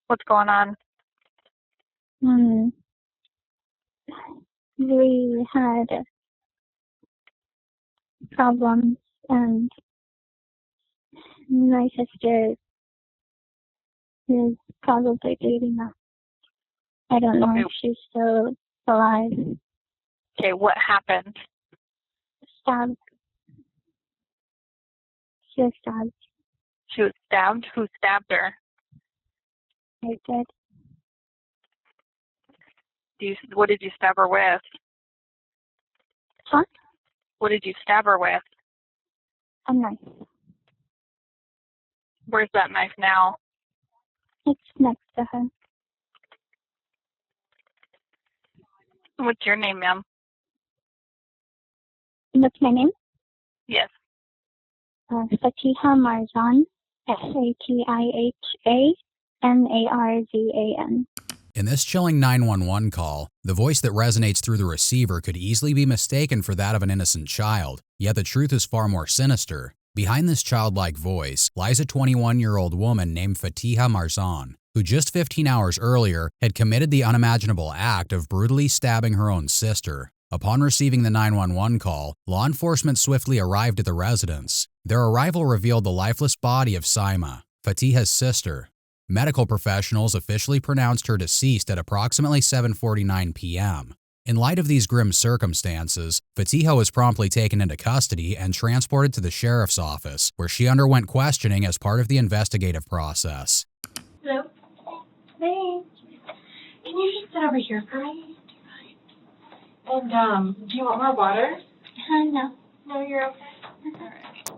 What's going on? Um, we had problems, and my sister is probably bleeding out. I don't know if she's still alive. Okay, what happened? Stabbed. She was stabbed. She was stabbed? Who stabbed her? I did. What did you stab her with? Huh? What did you stab her with? A knife. Where's that knife now? It's next to her. What's your name, ma'am? What's my name? Yes. Fatiha Marzan. Fatiha In this chilling 911 call, the voice that resonates through the receiver could easily be mistaken for that of an innocent child, yet the truth is far more sinister. Behind this childlike voice lies a 21-year-old woman named Fatiha Marzan, who just 15 hours earlier had committed the unimaginable act of brutally stabbing her own sister. Upon receiving the 911 call, law enforcement swiftly arrived at the residence. Their arrival revealed the lifeless body of Saima, Fatiha's sister. Medical professionals officially pronounced her deceased at approximately 7:49 p.m. In light of these grim circumstances, Fatiha was promptly taken into custody and transported to the sheriff's office, where she underwent questioning as part of the investigative process. Hello? Hey. Can you just sit over here for me? And, do you want more water? No. No, you're okay? All right.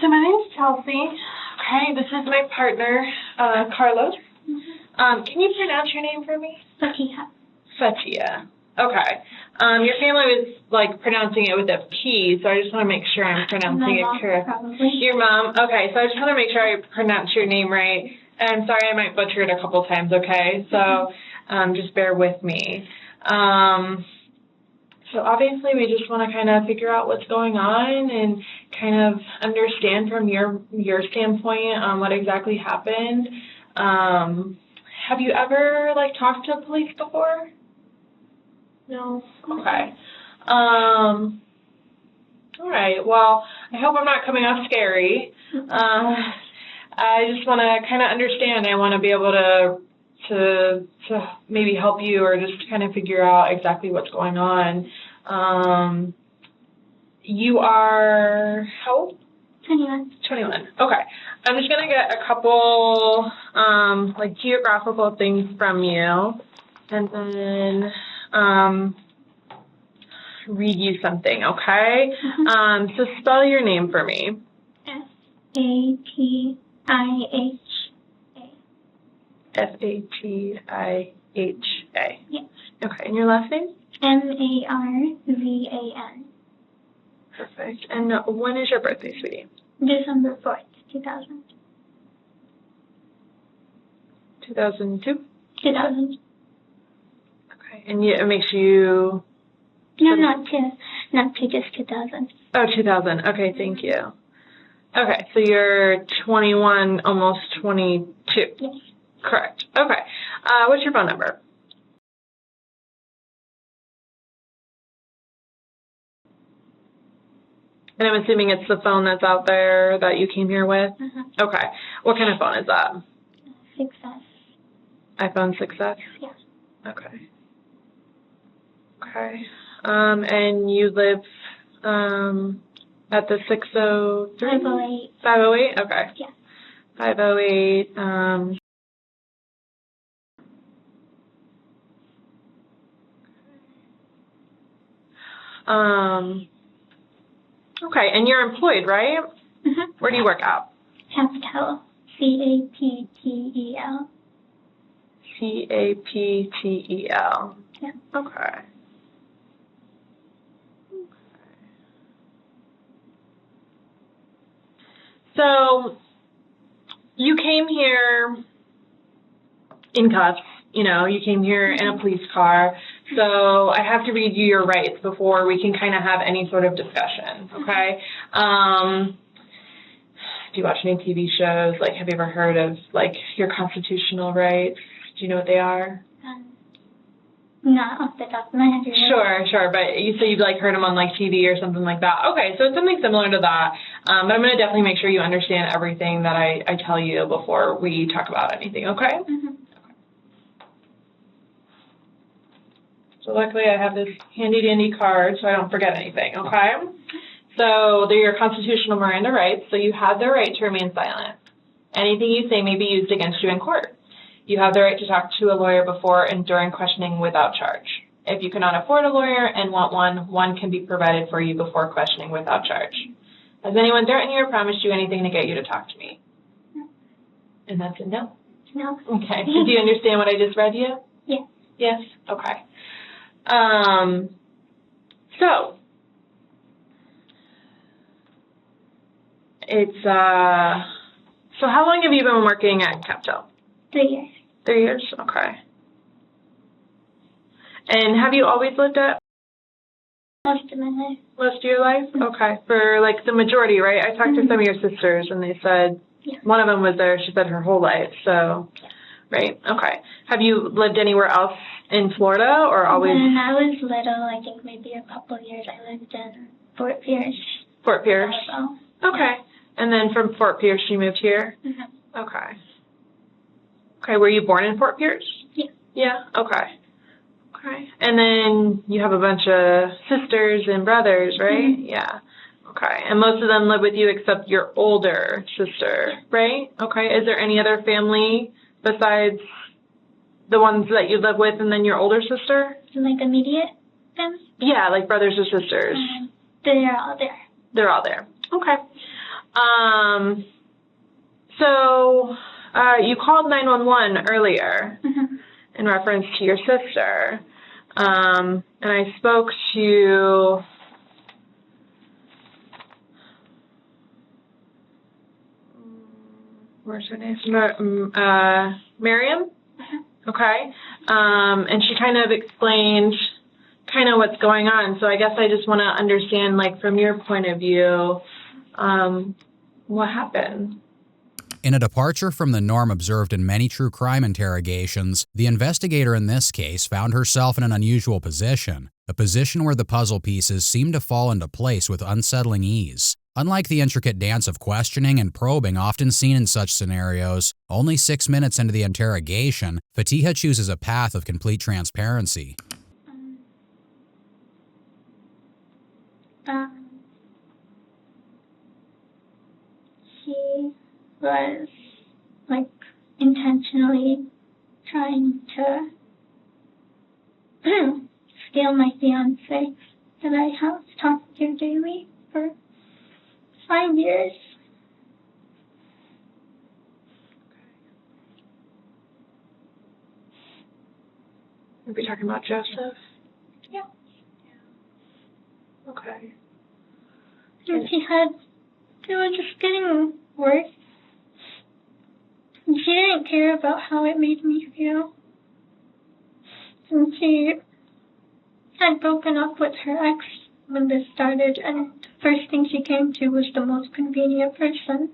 So my name's Chelsea. Okay, this is my partner, Carlos. Can you pronounce your name for me? Fatiha. Fatiha. Okay. Your family was, pronouncing it with a P, so I just want to make sure I'm pronouncing it correct. Probably. Your mom? Okay, so I just want to make sure I pronounce your name right. And I'm sorry I might butcher it a couple times, okay? So just bear with me. So obviously we just want to kind of figure out what's going on and kind of understand from your standpoint what exactly happened. Have you ever talked to police before? No? Okay. All right. Well, I hope I'm not coming off scary. I just want to kind of understand. I want to be able to maybe help you or just kind of figure out exactly what's going on. You are how old? 21. 21. Okay. I'm just going to get a couple geographical things from you and then read you something, okay? So spell your name for me. Fatiha. Fatiha. Yes. Okay, and your last name? Marzan. Perfect. And when is your birthday, sweetie? December 4th, 2000. 2002? 2000. Okay, and it makes you... No, not two, just 2000. Oh, 2000. Okay, thank you. Okay, so you're 21, almost 22. Yes. Correct. Okay. What's your phone number? And I'm assuming it's the phone that's out there that you came here with? Okay. What kind of phone is that? 6S. iPhone 6S? Yes. Okay. Okay. And you live at the 603? 508. 508? Okay. Yes. 508. Okay, and you're employed, right? Where do you work at? Capital. Captel. Captel. Yeah. Okay. So you came here in cuffs, you came here in a police car. So I have to read you your rights before we can kind of have any sort of discussion, okay? Do you watch any TV shows? Like, have you ever heard of, like, your constitutional rights? Do you know what they are? Not off the top of my head. Sure, but you say you've, like, heard them on, like, TV or something like that. Okay, so it's something similar to that, but I'm going to definitely make sure you understand everything that I tell you before we talk about anything, okay? Mm-hmm. So luckily I have this handy-dandy card so I don't forget anything, okay? So they're your constitutional Miranda rights, so you have the right to remain silent. Anything you say may be used against you in court. You have the right to talk to a lawyer before and during questioning without charge. If you cannot afford a lawyer and want one can be provided for you before questioning without charge. Has anyone threatened you or promised you anything to get you to talk to me? No. And that's a no? No. Okay. Do you understand what I just read you? Yes. Yes? Okay. So, it's, so how long have you been working at Captel? 3 years. 3 years? Okay. And have you always lived at? Most of my life. Most of your life? Okay. For, like, the majority, right? I talked to some of your sisters, and they said one of them was there, she said, her whole life, so, right? Okay. Have you lived anywhere else in Florida, or always? When I was little, I think maybe a couple years, I lived in Fort Pierce. Fort Pierce? Okay. And then from Fort Pierce, you moved here? Mm-hmm. Okay. Okay, were you born in Fort Pierce? Yeah. Yeah? Okay. Okay. And then you have a bunch of sisters and brothers, right? Mm-hmm. Yeah. Okay. And most of them live with you except your older sister, right? Okay. Is there any other family besides the ones that you live with and then your older sister? Like immediate family? Yeah, like brothers or sisters. They're all there. They're all there. Okay. So you called 911 earlier in reference to your sister. And I spoke to where's her name? Miriam? Okay. And she kind of explained kind of what's going on. So I guess I just want to understand, like, from your point of view, what happened? In a departure from the norm observed in many true crime interrogations, the investigator in this case found herself in an unusual position, a position where the puzzle pieces seemed to fall into place with unsettling ease. Unlike the intricate dance of questioning and probing often seen in such scenarios, only 6 minutes into the interrogation, Fatiha chooses a path of complete transparency. She was, like, intentionally trying to steal my fiancé that I have talked to daily for 5 years. Are we talking about Joseph? Yeah. Okay. And it was just getting worse. And she didn't care about how it made me feel. And she had broken up with her ex when this started, and the first thing she came to was the most convenient person.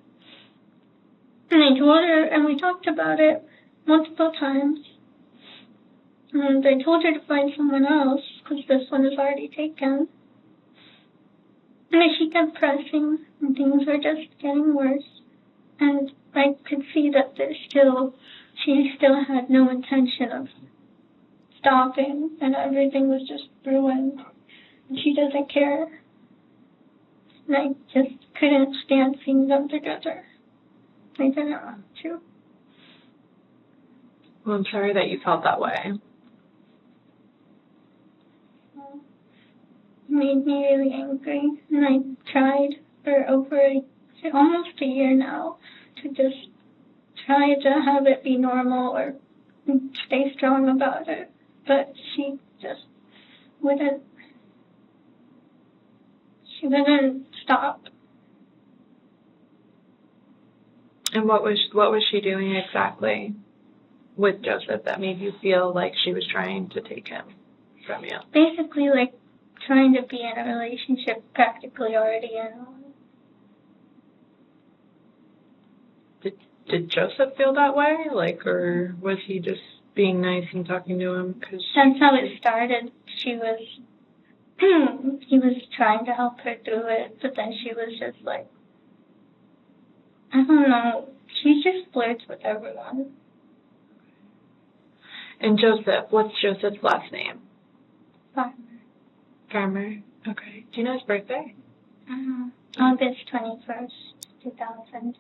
And I told her, and we talked about it multiple times. And I told her to find someone else, because this one is already taken. And she kept pressing, and things were just getting worse. And I could see that she still had no intention of stopping, and everything was just ruined. And she doesn't care. And I just couldn't stand seeing them together. I didn't want to. Well, I'm sorry that you felt that way. It made me really angry, and I tried for almost a year now to just try to have it be normal or stay strong about it, but she just wouldn't. She wouldn't stop. And what was she doing exactly with Joseph that made you feel like she was trying to take him from you? Basically, like, trying to be in a relationship practically already in one. did Joseph feel that way? Like, or was he just being nice and talking to him? Cause That's how it started. He was trying to help her through it, but then she was just like, I don't know. She just flirts with everyone. And Joseph, what's Joseph's last name? Farmer. Farmer. Okay. Do you know his birthday? August 21st, 2000.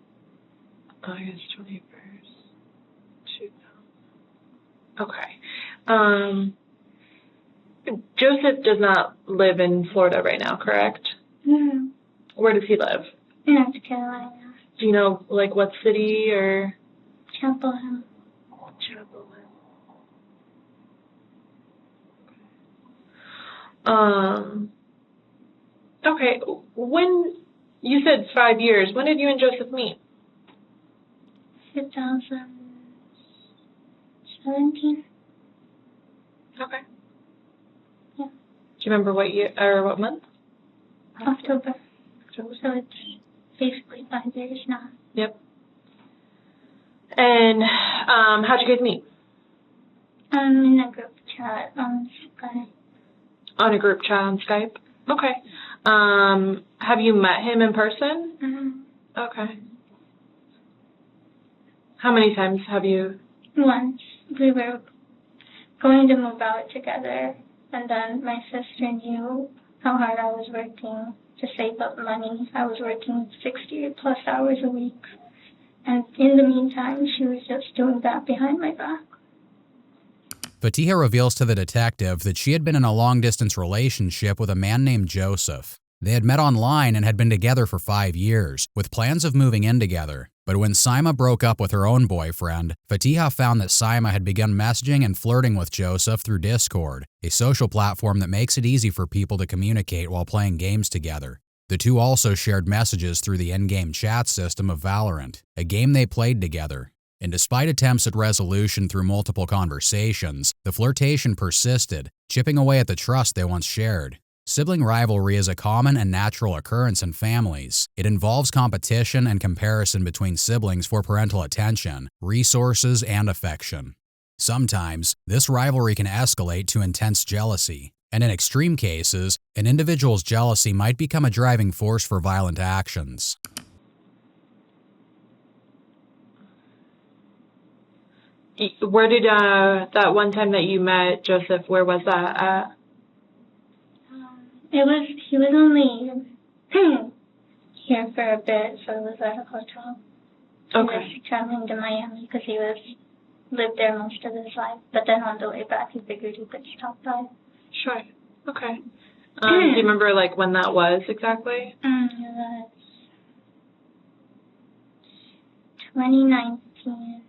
August 21st, 2000. Okay. Joseph does not live in Florida right now, correct? Mm-hmm. Where does he live? North Carolina. Do you know, like, what city or? Chapel Hill. Chapel Hill. Okay. When you said 5 years, when did you and Joseph meet? 2017. Okay. Yeah. Do you remember what year or what month? October. So it's basically 5 years now. Yep. And how'd you guys meet? In a group chat on Skype. On a group chat on Skype? Okay. Have you met him in person? Mm-hmm. Okay. How many times have you? Once. We were going to move out together, and then my sister knew how hard I was working to save up money. I was working 60 plus hours a week. And in the meantime, she was just doing that behind my back. Fatiha reveals to the detective that she had been in a long-distance relationship with a man named Joseph. They had met online and had been together for 5 years, with plans of moving in together. But when Saima broke up with her own boyfriend, Fatiha found that Saima had begun messaging and flirting with Joseph through Discord, a social platform that makes it easy for people to communicate while playing games together. The two also shared messages through the in-game chat system of Valorant, a game they played together. And despite attempts at resolution through multiple conversations, the flirtation persisted, chipping away at the trust they once shared. Sibling rivalry is a common and natural occurrence in families. It involves competition and comparison between siblings for parental attention, resources, and affection. Sometimes, this rivalry can escalate to intense jealousy, and in extreme cases, an individual's jealousy might become a driving force for violent actions. Where did that one time that you met Joseph, where was that at? He was only here for a bit, so it was at a hotel. Okay. He was traveling to Miami because he lived there most of his life. But then on the way back, he figured he could stop by. Sure. Okay. Do you remember like when that was exactly? It was 2019.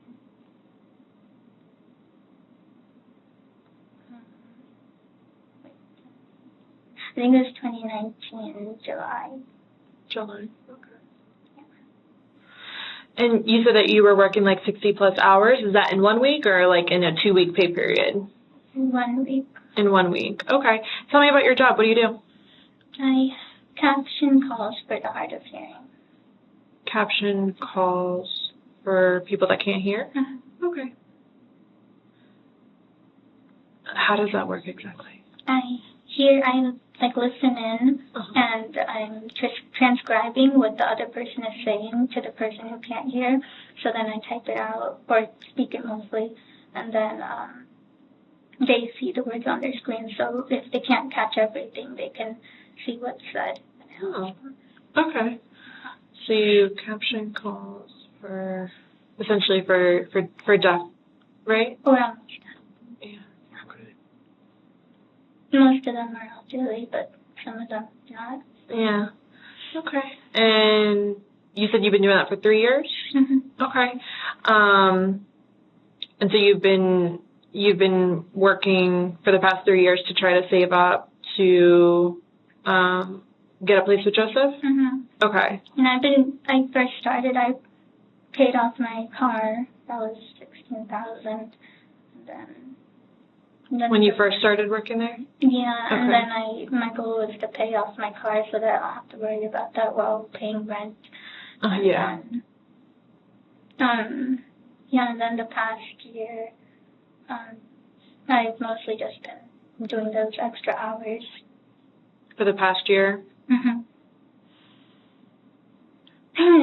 I think it was 2019, July. July. Okay. And you said that you were working like 60 plus hours. Is that in 1 week or like in a 2-week pay period? In 1 week. In 1 week. Okay. Tell me about your job. What do you do? I caption calls for the hard of hearing. Caption calls for people that can't hear? Uh-huh. Okay. How does that work exactly? I listen in, and I'm just transcribing what the other person is saying to the person who can't hear. So then I type it out or speak it mostly, and then they see the words on their screen. So if they can't catch everything, they can see what's said. Oh, okay. So you caption calls for essentially for deaf, right? Or almost. Yeah. Okay. Most of them are elderly, but some of them not. Yeah. Okay. And you said you've been doing that for 3 years? Mm-hmm. Okay. And so you've been working for the past 3 years to try to save up to get a place with Joseph? Mm-hmm. Okay. And I first started, I paid off my car. That was $16,000. And then When you first started working there? Yeah, Okay. and then my goal was to pay off my car so that I don't have to worry about that while paying rent. Yeah. Yeah, and then the past year, I've mostly just been doing those extra hours. For the past year? Mm-hmm.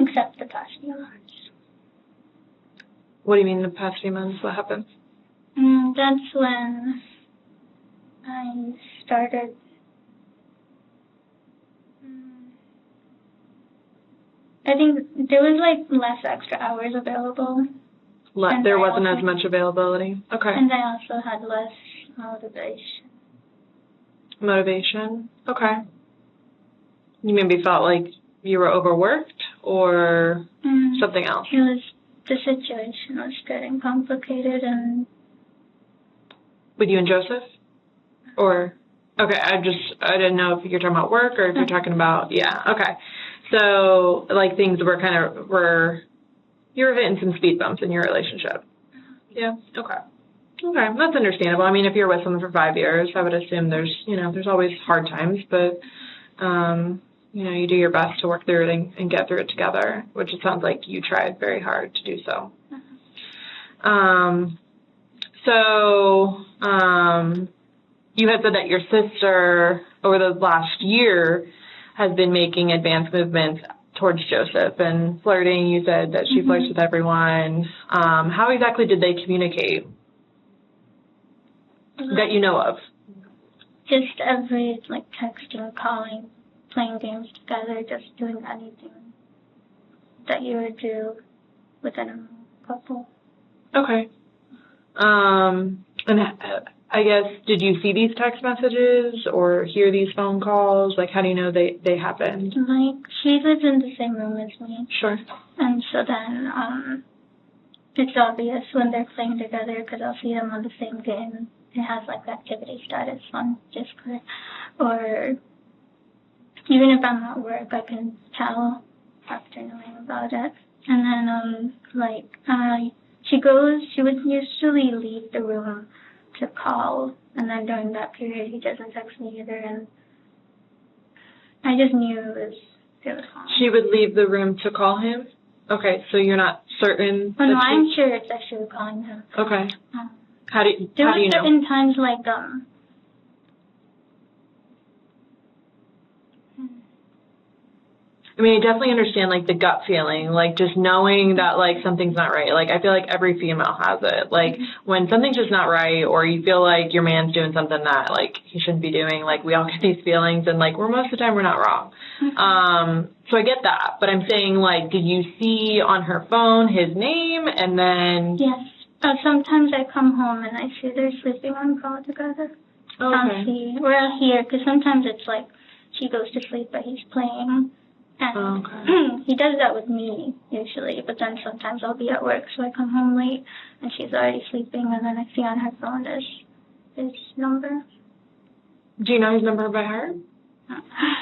Except the past few months. What do you mean the past few months? What happened? That's when I started. I think there was like less extra hours available. There wasn't as much availability. Okay. And I also had less motivation. Motivation? Okay. You maybe felt like you were overworked or something else? The situation was getting complicated and... With you and Joseph? Or, okay, I didn't know if you're talking about work or if you're talking about, yeah, okay. So, like, things you were hitting some speed bumps in your relationship. Yeah, okay. Okay, that's understandable. I mean, if you're with someone for 5 years, I would assume there's always hard times, but, you do your best to work through it and get through it together, which it sounds like you tried very hard to do so. You had said that your sister, over the last year, has been making advanced movements towards Joseph and flirting. You said that she flirts with everyone. How exactly did they communicate that you know of? Just every, texting, calling, playing games together, just doing anything that you would do within a couple. Okay. And I guess, did you see these text messages or hear these phone calls? Like, how do you know they happened? She lives in the same room as me. Sure. And so then, it's obvious when they're playing together because I'll see them on the same game. It has, activity status on Discord. Or even if I'm at work, I can tell after knowing about it. And then, she would usually leave the room to call, and then during that period he doesn't text me either, and I just knew it was on. She would leave the room to call him? Okay, so you're not certain? Oh, no, I'm sure it's actually calling him. Okay. How do you know? There were certain times I mean, I definitely understand, the gut feeling, just knowing that, something's not right. I feel like every female has it. When something's just not right or you feel like your man's doing something that, he shouldn't be doing, we all get these feelings, and, most of the time we're not wrong. So I get that. But I'm saying, did you see on her phone his name and then... Yes. Sometimes I come home and I see they're sleeping on call together. Okay. I'll hear, because sometimes it's she goes to sleep but he's playing. And he does that with me, usually, but then sometimes I'll be at work, so I come home late, and she's already sleeping, and then I see on her phone his number. Do you know his number by heart?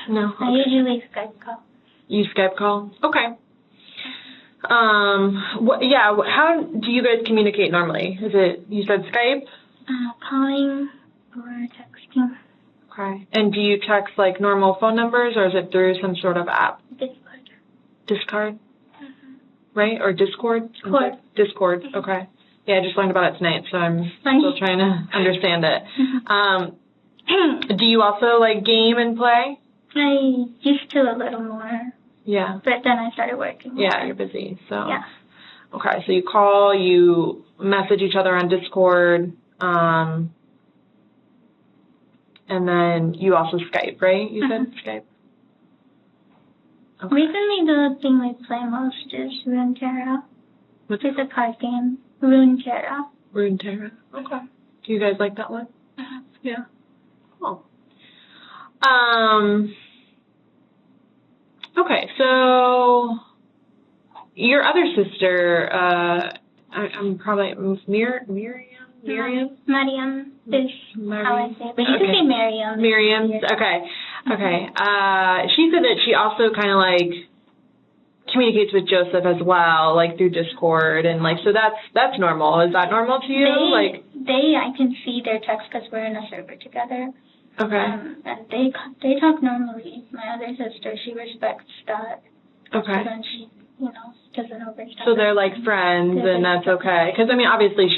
No. I usually Skype call. You Skype call? Okay. How do you guys communicate normally? Is it, you said Skype? Calling or texting. Okay. And do you text normal phone numbers, or is it through some sort of app? Discord. Discord? Right? Or Discord? Discord. Okay. Yeah, I just learned about it tonight, so I'm still trying to understand it. Do you also game and play? I used to a little more. Yeah. But then I started working more. Yeah, you're busy, so. Yeah. Okay, so you call, you message each other on Discord, and then you also Skype, right? You said Skype? Okay. Recently, the thing we play most is Runeterra. What's It's a card game. Runeterra. Runeterra. Okay. Do you guys like that one? Yeah. Cool. Okay, so your other sister, I'm probably Miriam? Mariam is how I say it. But you can say Miriam. Miriam, okay. Okay. She said that she also kind of communicates with Joseph as well, through Discord, and so that's normal. Is that normal to you? I can see their texts because we're in a server together. Okay. And they talk normally. My other sister, she respects that. Okay. So then she, doesn't overstep. So they're like friends, and that's okay. Because, I mean, obviously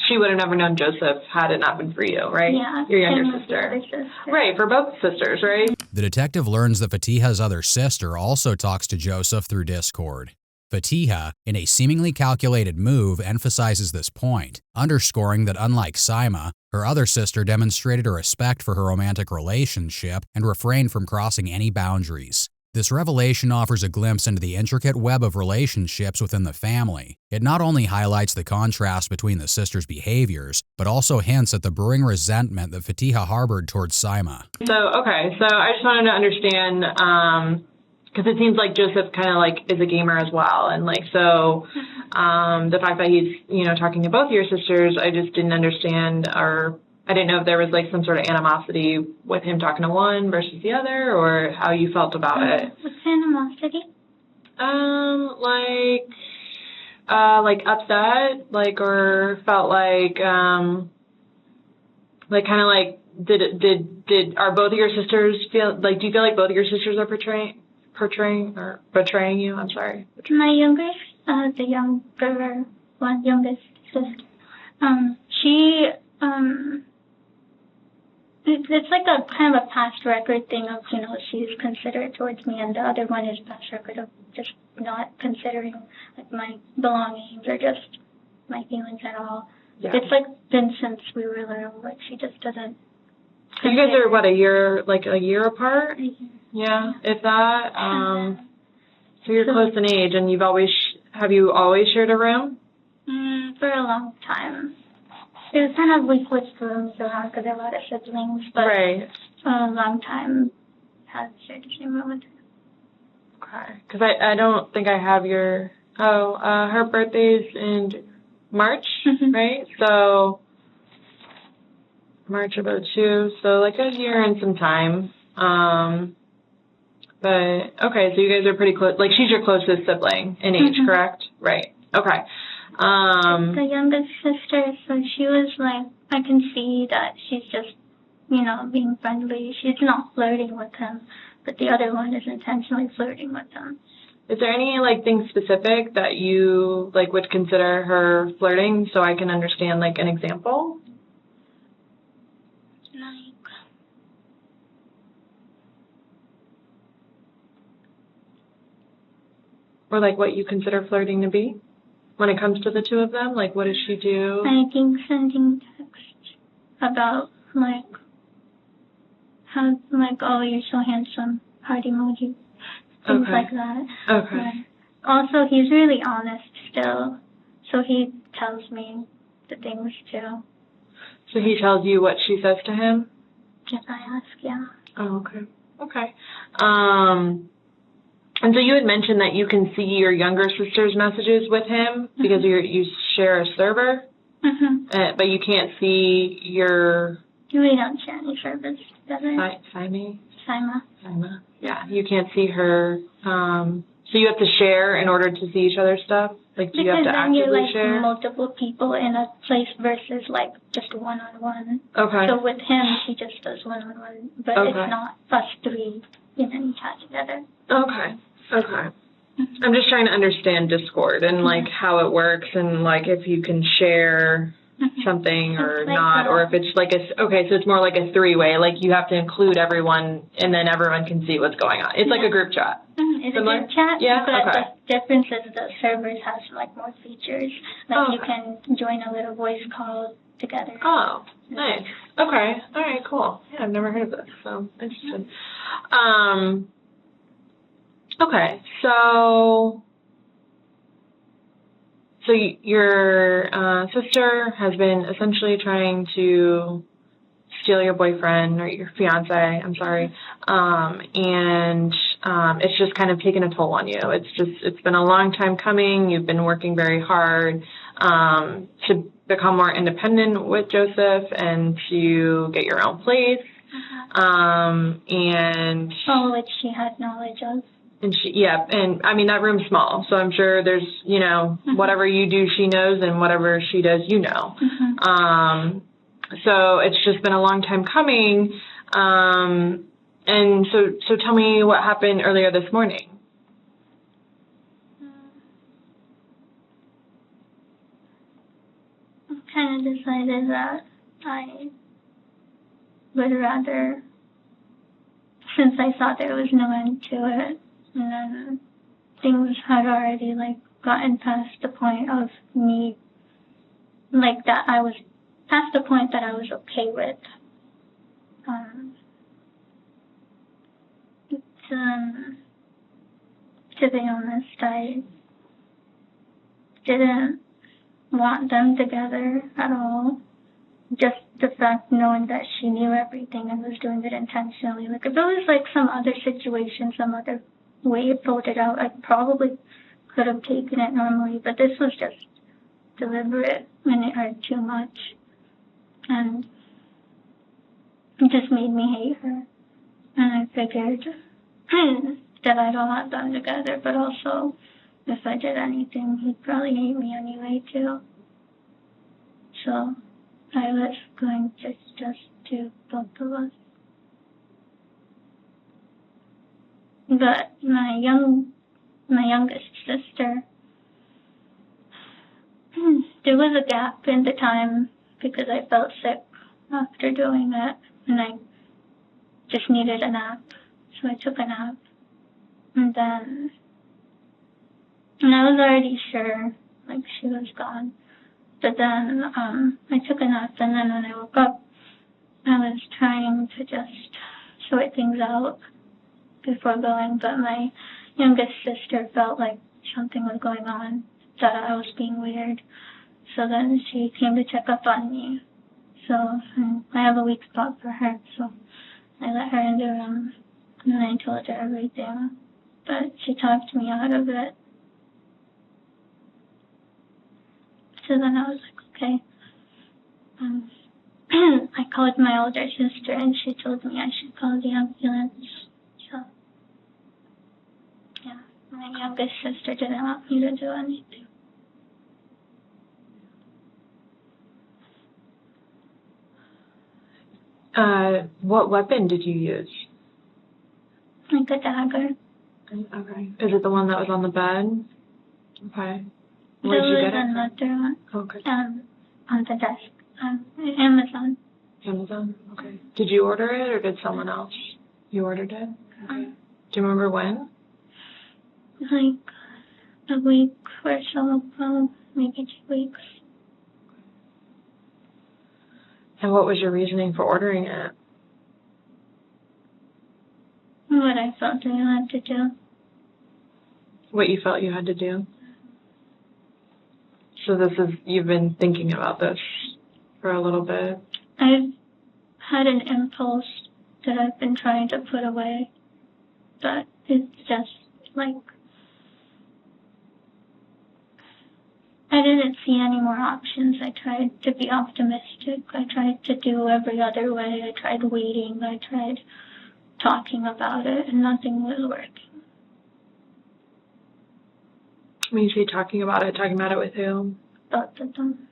she would have never known Joseph had it not been for you, right? Yeah. Your younger same with the sister. other sister. Right, for both sisters, right? The detective learns that Fatiha's other sister also talks to Joseph through Discord. Fatiha, in a seemingly calculated move, emphasizes this point, underscoring that unlike Saima, her other sister demonstrated a respect for her romantic relationship and refrained from crossing any boundaries. This revelation offers a glimpse into the intricate web of relationships within the family. It not only highlights the contrast between the sisters' behaviors, but also hints at the brewing resentment that Fatiha harbored towards Saima. So, okay, so I just wanted to understand, because it seems like Joseph kind of like is a gamer as well, and like so the fact that he's, you know, talking to both your sisters, I just didn't understand, or I didn't know if there was like some sort of animosity with him talking to one versus the other, or how you felt about it. What's animosity? Like upset, like, or felt like kind of like, are both of your sisters feel like, do you feel like both of your sisters are betraying you? I'm sorry. My youngest, the youngest sister, she, it's like a kind of a past record thing of, you know, she's considerate towards me, and the other one is past record of just not considering like my belongings or just my feelings at all. Yeah. It's like been since we were little, like she just doesn't. You guys are what, a year apart? Yeah, if that. So you're close in age, and have you always shared a room? For a long time. It was kind of, we switched rooms around because there are a lot of siblings, but Right. for a long time, haven't shared the same room with her. Okay, because I don't think I have your, her birthday's in March, right? So, March of 2002, so like a year and some time. But, okay, so you guys are pretty close, like she's your closest sibling in age, correct? Right, okay. The youngest sister, so she was like, I can see that she's just, you know, being friendly. She's not flirting with him, but the other one is intentionally flirting with him. Is there any, like, thing specific that you, like, would consider her flirting, so I can understand, like, an example? Or, like, what you consider flirting to be? When it comes to the two of them, like, what does she do? I think sending texts about, like, how, like, oh, you're so handsome, heart emoji, things like that. Okay. But also, he's really honest still, so he tells me the things too. So he tells you what she says to him? If I ask, yeah. Oh, okay. Okay. And so you had mentioned that you can see your younger sister's messages with him because you share a server, but you can't see your... We don't share any servers together. Saima. Yeah, you can't see her. So you have to share in order to see each other's stuff? Like, do you have to actively share? Because then you're, like, multiple people in a place versus, like, just one-on-one. Okay. So with him, he just does one-on-one, but it's not us three in any chat together. Okay. I'm just trying to understand Discord and, like, how it works and, like, if you can share something or like not, or if it's like so it's more like a three-way, like you have to include everyone and then everyone can see what's going on. It's like a group chat. It's a group chat, yeah? But Okay. the difference is the servers have, like, more features. Like, you can join a little voice call together. Oh, nice. Okay. All right, cool. Yeah, I've never heard of this, so interesting. Okay, so your sister has been essentially trying to steal your boyfriend or your fiance, I'm sorry, and it's just kind of taken a toll on you. It's been a long time coming. You've been working very hard to become more independent with Joseph and to get your own place. And which she had knowledge of. And and I mean, that room's small, so I'm sure there's, you know, whatever you do, she knows, and whatever she does, you know. So it's just been a long time coming. And so tell me what happened earlier this morning. kind of decided that I would rather, since I thought there was no end to it, and then things had already gotten past the point of me, that I was past the point that I was okay with. To be honest, I didn't want them together at all. Just the fact knowing that she knew everything and was doing it intentionally. If it was some other situation, some other way it folded out, I probably could have taken it normally, but this was just deliberate and it hurt too much. And it just made me hate her. And I figured that I don't want them together, but also if I did anything, he'd probably hate me anyway too. So I was going to just do both of us. But my youngest sister, there was a gap in the time because I felt sick after doing it, and I just needed a nap, so I took a nap. And I was already sure, she was gone. But then I took a nap, and then when I woke up, I was trying to just sort things out before going, but my youngest sister felt like something was going on, that I was being weird. So then she came to check up on me. So I have a weak spot for her, so I let her in the room, and I told her everything. But she talked me out of it. So then I was like, okay. I called my older sister, and she told me I should call the ambulance. So, yeah, my youngest sister didn't want me to do anything. What weapon did you use? A dagger. Okay. Is it the one that was on the bed? Okay. There was another one. Okay. On the desk. Amazon. Amazon? Okay. Did you order it or did someone else? You ordered it? Okay. Do you remember when? A week or so ago, maybe 2 weeks. And what was your reasoning for ordering it? What I felt I had to do. What you felt you had to do? So you've been thinking about this for a little bit? I've had an impulse that I've been trying to put away, but it's just I didn't see any more options. I tried to be optimistic. I tried to do every other way. I tried waiting. I tried talking about it, and nothing was working. When you say talking about it with who? Both of them.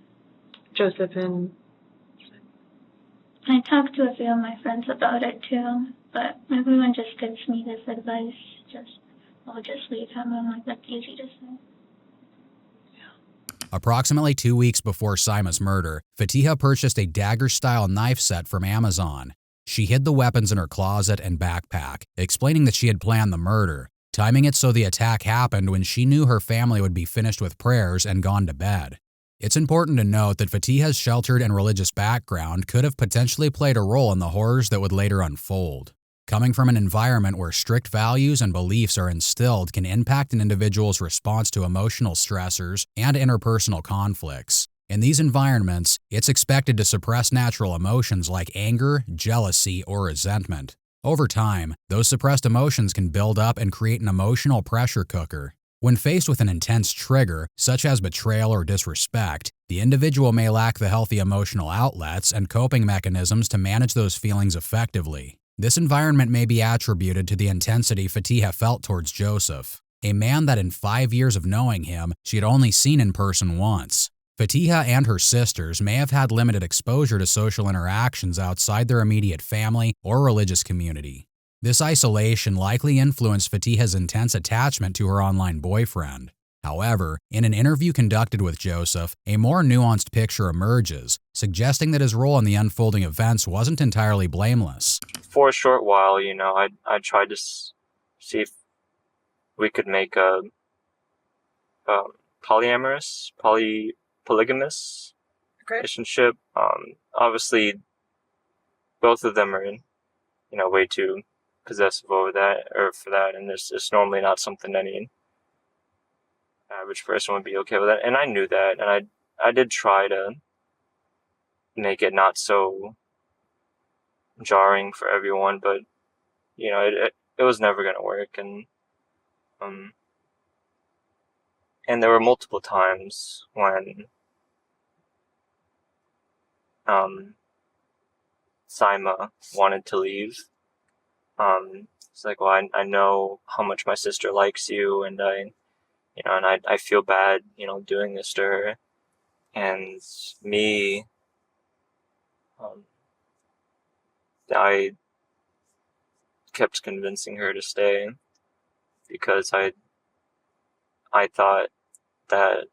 Joseph and... I talked to a few of my friends about it too, but everyone just gives me this advice, I'll just leave him. I'm like, that's easy to say. Approximately 2 weeks before Sima's murder, Fatiha purchased a dagger-style knife set from Amazon. She hid the weapons in her closet and backpack, explaining that she had planned the murder, timing it so the attack happened when she knew her family would be finished with prayers and gone to bed. It's important to note that Fatiha's sheltered and religious background could have potentially played a role in the horrors that would later unfold. Coming from an environment where strict values and beliefs are instilled can impact an individual's response to emotional stressors and interpersonal conflicts. In these environments, it's expected to suppress natural emotions like anger, jealousy, or resentment. Over time, those suppressed emotions can build up and create an emotional pressure cooker. When faced with an intense trigger, such as betrayal or disrespect, the individual may lack the healthy emotional outlets and coping mechanisms to manage those feelings effectively. This environment may be attributed to the intensity Fatiha felt towards Joseph, a man that in 5 years of knowing him, she had only seen in person once. Fatiha and her sisters may have had limited exposure to social interactions outside their immediate family or religious community. This isolation likely influenced Fatiha's intense attachment to her online boyfriend. However, in an interview conducted with Joseph, a more nuanced picture emerges, suggesting that his role in the unfolding events wasn't entirely blameless. For a short while, I tried to see if we could make a polyamorous, polygamous relationship. Obviously, both of them are, way too possessive over that, or for that, and it's normally not something any average person would be okay with that. And I knew that, and I did try to make it not so jarring for everyone, but it was never going to work. And there were multiple times when Saima wanted to leave. It's like, well, I know how much my sister likes you, and I feel bad, doing this to her. And me, I kept convincing her to stay because I thought that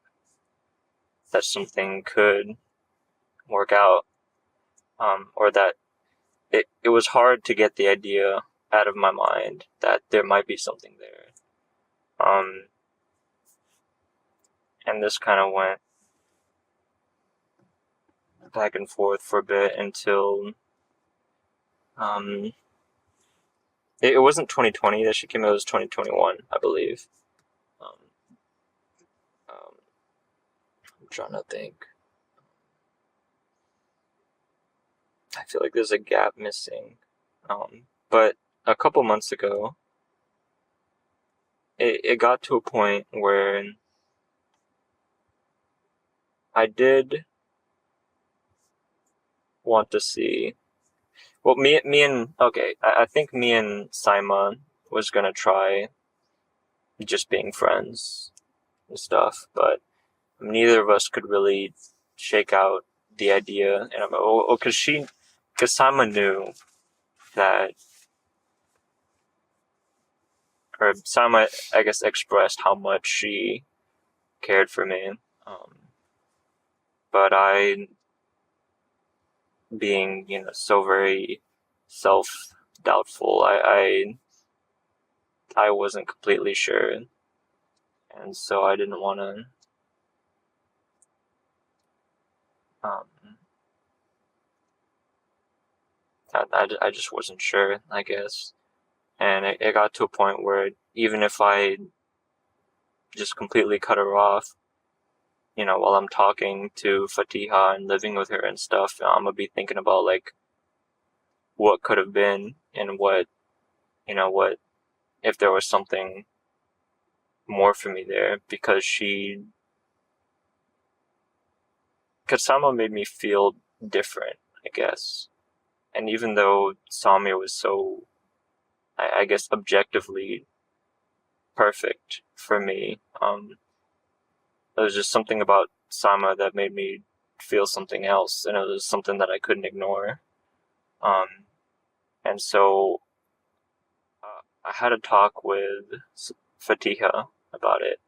something could work out, or that it was hard to get the idea out of my mind that there might be something there. And this kind of went back and forth for a bit until it wasn't 2020 that she came out, it was 2021, I believe. I'm trying to think. I feel like there's a gap missing. But a couple months ago, it got to a point where I did want to see. Well, I think me and Simon was gonna try just being friends and stuff, but neither of us could really shake out the idea. And I'm because Simon knew that, or Simon, I guess, expressed how much she cared for me. But I, being, so very self-doubtful, I wasn't completely sure. And so I didn't want to, I just wasn't sure, I guess. And it got to a point where even if I just completely cut her off, while I'm talking to Fatiha and living with her and stuff, I'm gonna be thinking about like what could have been, and what if there was something more for me there, because Sama made me feel different, I guess. And even though Samir was so, I guess, objectively perfect for me, there was just something about Sama that made me feel something else, and it was something that I couldn't ignore. And so I had a talk with Fatiha about it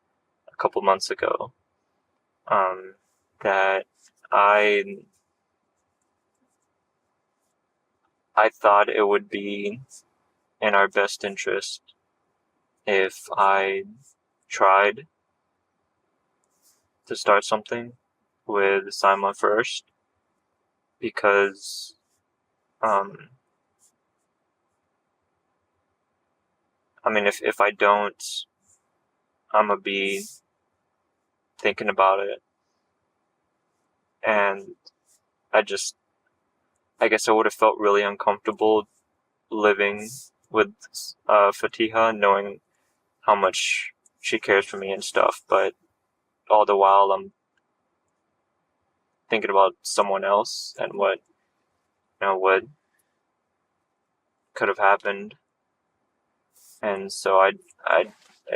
a couple months ago, that I thought it would be in our best interest if I tried to start something with Saima first, because if I don't, I'm gonna be thinking about it, and I guess I would have felt really uncomfortable living with Fatiha, knowing how much she cares for me and stuff, but all the while I'm thinking about someone else and what could have happened. And so I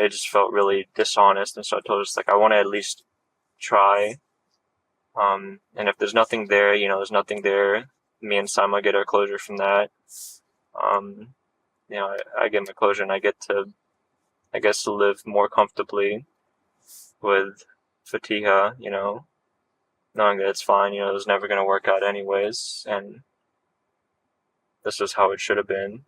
just felt really dishonest, and so I told her, like, I want to at least try. And if there's nothing there, there's nothing there. Me and Sama get our closure from that. I get my closure, and I get to, I guess, to live more comfortably with Fatiha, you know, knowing that it's fine, you know, it was never going to work out anyways, and this was how it should have been.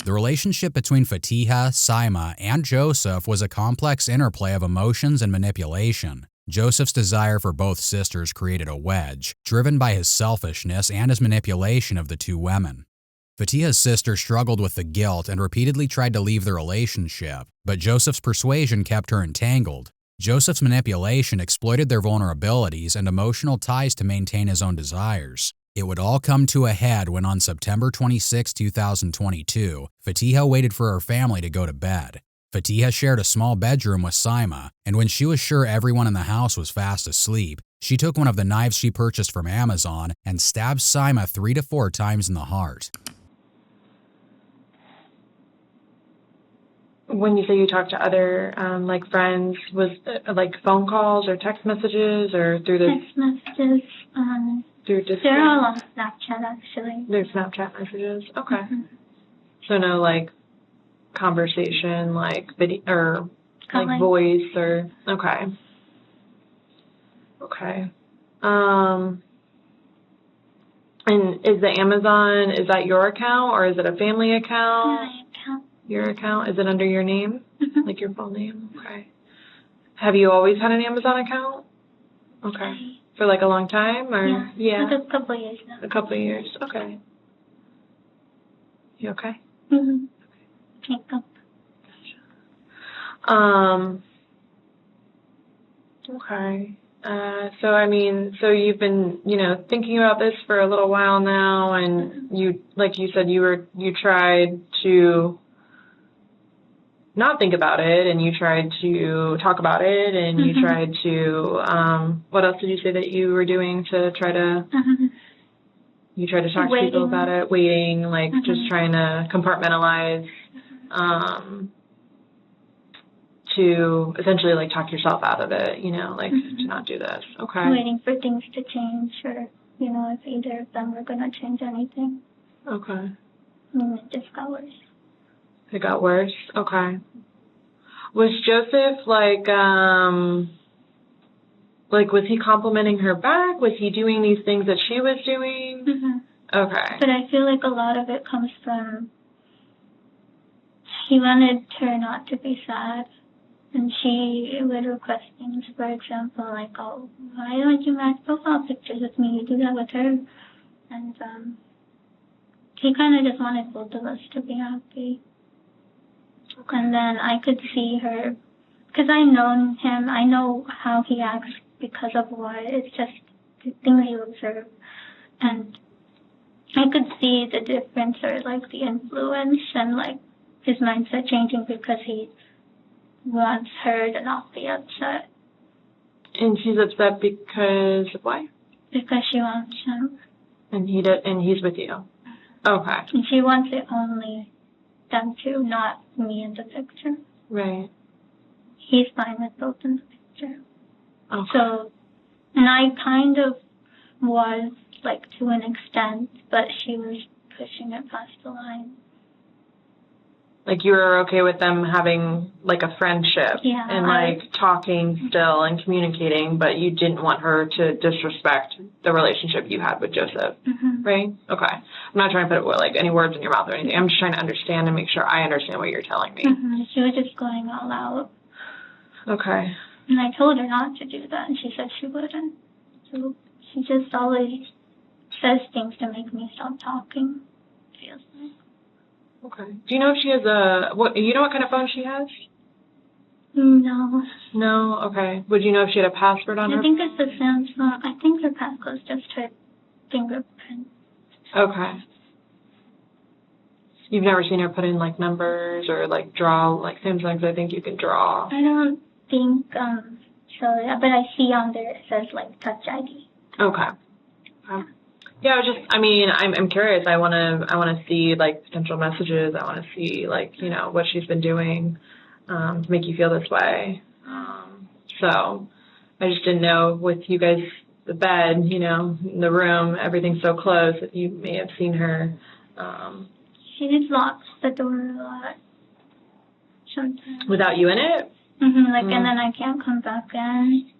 The relationship between Fatiha, Saima, and Joseph was a complex interplay of emotions and manipulation. Joseph's desire for both sisters created a wedge, driven by his selfishness and his manipulation of the two women. Fatiha's sister struggled with the guilt and repeatedly tried to leave the relationship, but Joseph's persuasion kept her entangled. Joseph's manipulation exploited their vulnerabilities and emotional ties to maintain his own desires. It would all come to a head when on September 26, 2022, Fatiha waited for her family to go to bed. Fatiha shared a small bedroom with Saima, and when she was sure everyone in the house was fast asleep, she took one of the knives she purchased from Amazon and stabbed Saima 3 to 4 times in the heart. When you say you talked to other like friends, was it, like phone calls or text messages or through the Text messages. through Discord? They're all on Snapchat, actually. They're Snapchat messages. Okay. Mm-hmm. So no like conversation, like video or Calling. like voice or okay. Okay. And is the Amazon, is that your account or is it a family account? My account. Your account? Is it under your name? Mm-hmm. Like your full name? Okay. Have you always had an Amazon account? Okay. For like a long time or Yeah. Like a couple of years now. A couple of years. Okay. You okay? Mm-hmm. Can't go. Okay. So I mean, so you've been, you know, thinking about this for a little while now, and you, like you said, you tried to not think about it, and you tried to talk about it, and you tried to, what else did you say that you were doing to try to, you tried to talk to people about it, waiting, like just trying to compartmentalize, to essentially like talk yourself out of it, you know, like to not do this. Okay. Waiting for things to change, or, you know, if either of them were going to change anything. Okay. And it just got worse. It got worse? Okay. Was Joseph was he complimenting her back? Was he doing these things that she was doing? Okay. But I feel like a lot of it comes from, he wanted her not to be sad. And she would request things, for example, like, oh, why don't you match profile pictures with me? You do that with her. And he kind of just wanted both of us to be happy. And then I could see her, because I know him, I know how he acts because of what, it's just the things you observe. And I could see the difference, or like the influence, and like his mindset changing because he wants her to not be upset. And she's upset because of why? Because she wants him. And he's with you. Okay. And she wants it only them two, not me in the picture. Right. He's fine with both in the picture. Okay. So, and I kind of was, like, to an extent, but she was pushing it past the line. Like you were okay with them having like a friendship and like talking still and communicating, but you didn't want her to disrespect the relationship you had with Joseph, right? Okay. I'm not trying to put like any words in your mouth or anything. I'm just trying to understand and make sure I understand what you're telling me. She was just going all out. Okay. And I told her not to do that, and she said she wouldn't. So she just always says things to make me stop talking, feels like. Okay. Do you know if she has you know what kind of phone she has? No. No? Okay. Would you know if she had a password on her? I think it's the Samsung. I think her passcode is just her fingerprint. Okay. You've never seen her put in like numbers or like draw, like Samsung's, I think you can draw. I don't think so, but I see on there it says like Touch ID. Okay. Yeah, I'm curious. I wanna see like potential messages. I wanna see like, you know, what she's been doing to make you feel this way. So I just didn't know with you guys, the bed, you know, in the room, everything's so close that you may have seen her. She locks the door a lot sometimes. Without you in it? Like, and then I can't come back in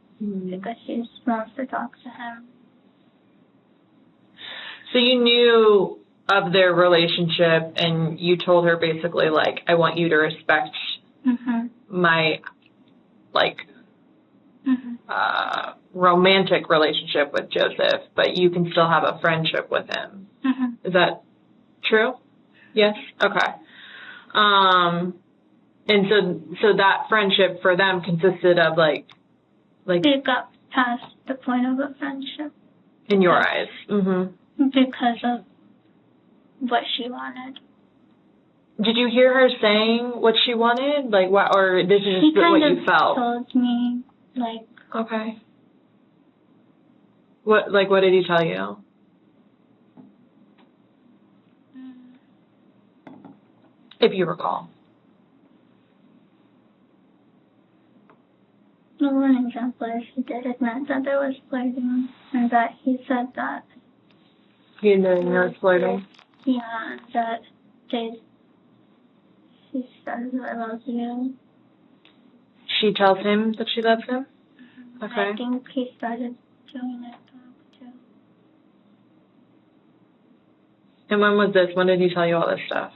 because she wants to talk to him. So you knew of their relationship, and you told her basically, like, I want you to respect my, like, romantic relationship with Joseph, but you can still have a friendship with him. Is that true? Yes? Okay. And so that friendship for them consisted of, like... It got past the point of a friendship. In your eyes? Because of what she wanted. Did you hear her saying what she wanted? Like, what, or this is just what you felt? She kind of told me, like... Okay. What did he tell you? If you recall. One example is he did admit that there was flirting, and that he said that. He knew there was flirting? Yeah, that she says, I love you. She tells him that she loves him? Okay. I think he started doing it too. And when was this? When did he tell you all this stuff?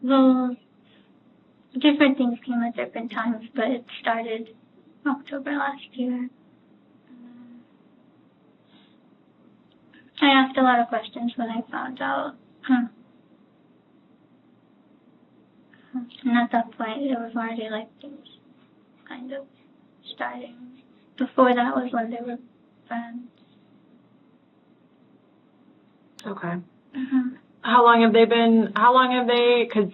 Well, different things came at different times, but it started October last year. I asked a lot of questions when I found out. And at that point, it was already like things kind of starting. Before that was when they were friends. Okay. How long have they, because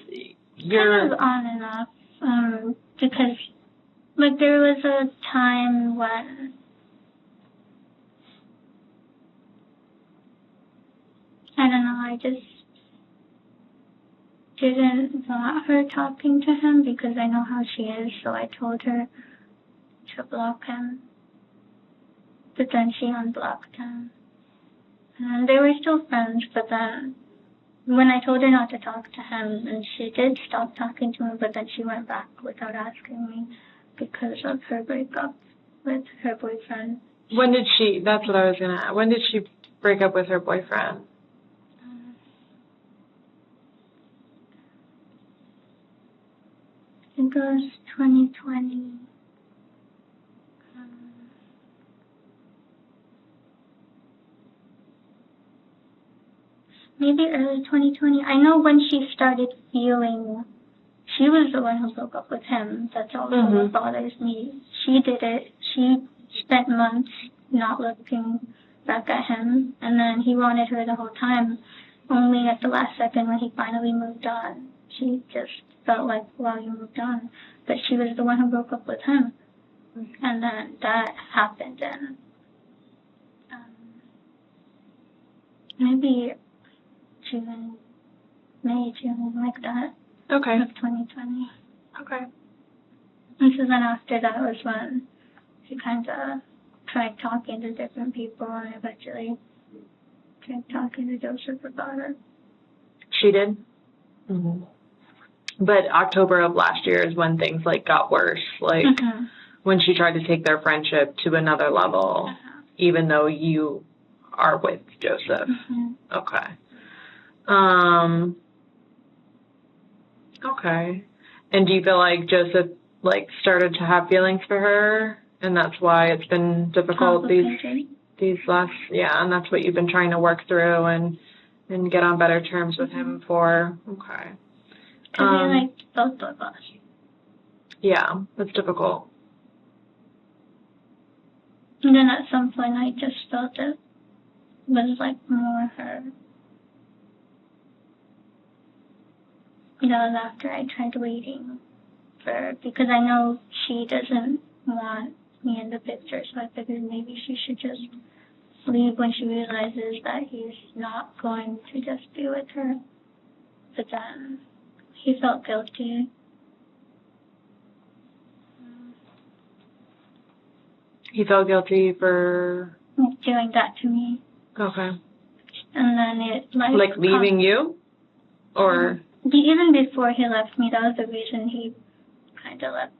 you're... Kind of on and off, because, like, there was a time when I don't know, I just didn't want her talking to him because I know how she is, so I told her to block him. But then she unblocked him. And they were still friends, but then when I told her not to talk to him, and she did stop talking to him, but then she went back without asking me because of her breakup with her boyfriend. When did she, that's what I was going to ask, when did she break up with her boyfriend? I think it was 2020. Maybe early 2020. I know when she started feeling, she was the one who broke up with him. That's also what bothers me. She did it. She spent months not looking back at him, and then he wanted her the whole time. Only at the last second when he finally moved on, she just felt like, well, you moved on. But she was the one who broke up with him. And then that happened in maybe June, like that. Okay. Of 2020. Okay. And so then after that was when she kind of tried talking to different people and eventually tried talking to Joseph about it. She did? But October of last year is when things, like, got worse. Like, when she tried to take their friendship to another level, even though you are with Joseph. Okay. Okay. And do you feel like Joseph, like, started to have feelings for her, and that's why it's been difficult these last, and that's what you've been trying to work through and get on better terms with him for? Okay. Because we liked both of us. Yeah, that's difficult. And then at some point I just felt it was like more her. That was after I tried waiting for her, because I know she doesn't want me in the picture, so I figured maybe she should just leave when she realizes that he's not going to just be with her. But then he felt guilty. He felt guilty for doing that to me. Okay. And then it like leaving you, or even before he left me, that was the reason he kind of left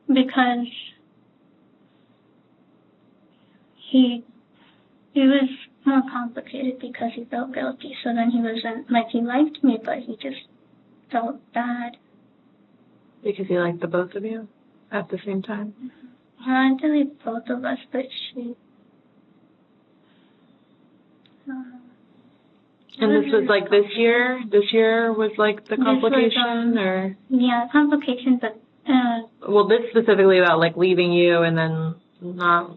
me. Because it was more complicated because he felt guilty. So then he wasn't, like, he liked me, but he just felt bad. Because he liked the both of you at the same time? He wanted to leave both of us, but she... And this was like this year? This year was like the complication, or? Yeah, complication, but... well, this specifically about like leaving you and then not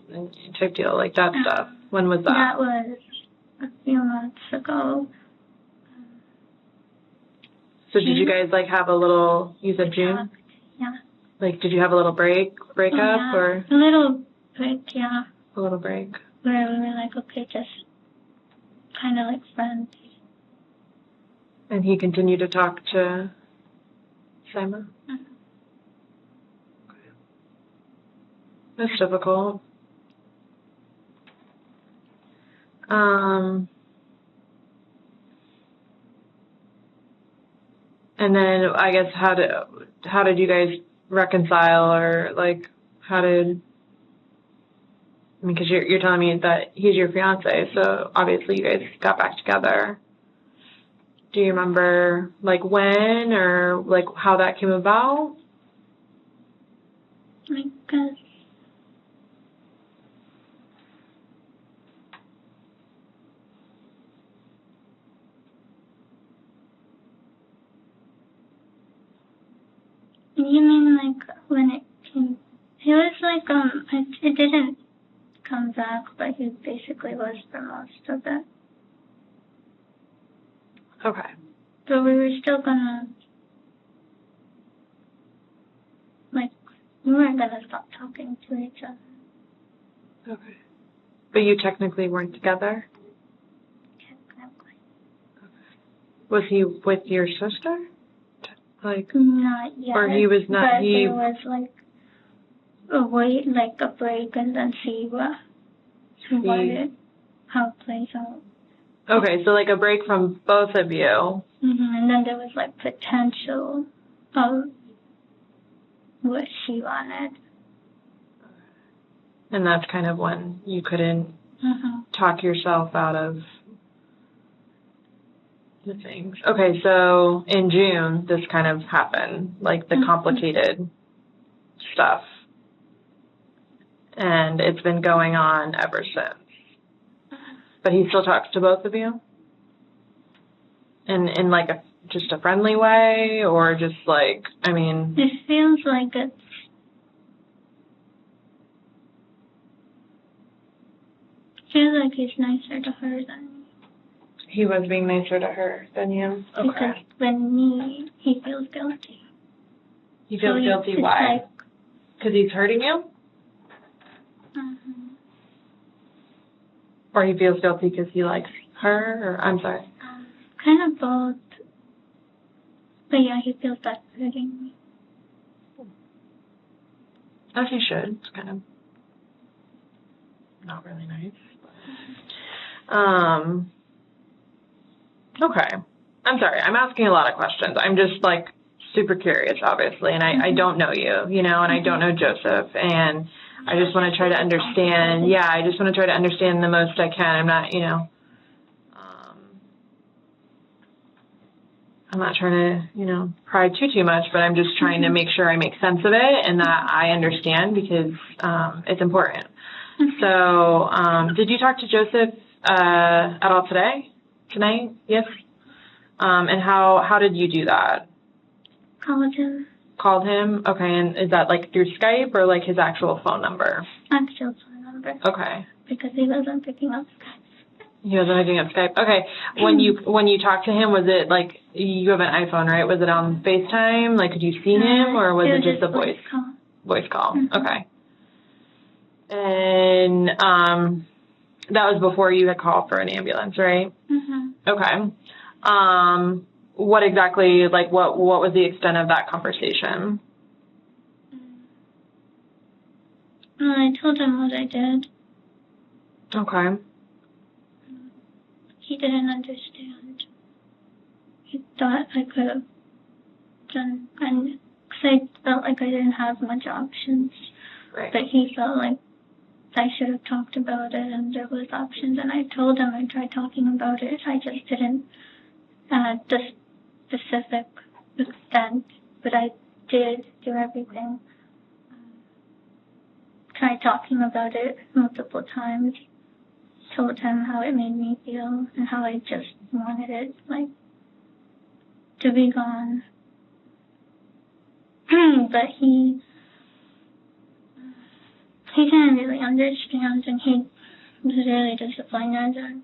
type deal, like that stuff. When was that? That was a few months ago. So did you guys like have a little, you said June? Yeah. Like, did you have a little breakup, yeah. or? A little break, yeah. A little break. Where we were like, okay, just kind of like friends. And he continued to talk to Simon? Mm-hmm. Okay. That's difficult. And then I guess how did you guys reconcile, or like how did? I mean, because you're telling me that he's your fiance, so obviously you guys got back together. Do you remember like when, or like how that came about? Because you mean like when it came? He was like it didn't come back, but he basically was for most of it. Okay. But we were still gonna like we weren't gonna stop talking to each other. Okay. But you technically weren't together? Technically. Was he with your sister? Like, not yet. or he was not, but there was like a break, and then see how it plays out. Okay, so like a break from both of you. And then there was like potential of what she wanted. And that's kind of when you couldn't talk yourself out of the things. Okay, so in June, this kind of happened, like the complicated stuff. And it's been going on ever since. But he still talks to both of you? In like just a friendly way, or just like, I mean... It feels like it's... feels like he's nicer to her than me. He was being nicer to her than you? Okay. Because when me, he feels guilty. He feels guilty, why? Because he's hurting you? Or he feels guilty because he likes her, or I'm sorry. Kind of both. But yeah, he feels bad for hurting me. As he should. It's kind of not really nice. Okay. I'm sorry. I'm asking a lot of questions. I'm just like super curious, obviously, and I don't know you, you know, and I don't know Joseph, and I just want to try to understand. Yeah, I just want to try to understand the most I can. I'm not, you know, I'm not trying to, you know, pry too much, but I'm just trying to make sure I make sense of it and that I understand, because it's important. So, did you talk to Joseph at all tonight? Yes. And how did you do that? Called him. Called him? Okay, and is that like through Skype or like his actual phone number? Actual phone number. Okay. Because he wasn't picking up Skype. He wasn't picking up Skype. Okay. When you talked to him, was it like, you have an iPhone, right? Was it on FaceTime? Like, could you see him, or was it just a voice call? Voice call. Okay. And that was before you had called for an ambulance, right? Okay. What exactly, like, what was the extent of that conversation? I told him what I did. Okay. He didn't understand. he thought I could have done, and because I felt like I didn't have much options. Right. But he felt like I should have talked about it and there was options, and I told him I tried talking about it. I just didn't the specific extent, but I did do everything. Tried talking about it multiple times. Told him how it made me feel and how I just wanted it, like, to be gone. But he didn't really understand, and he was really disappointed, and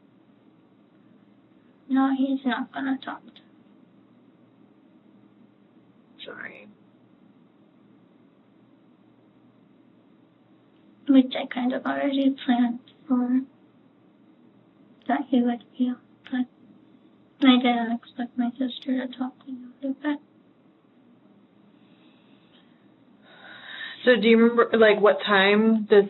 no, he's not gonna talk to me. Sorry. Which I kind of already planned for that he would feel, but I didn't expect my sister to talk to me about it. So do you remember, like, what time the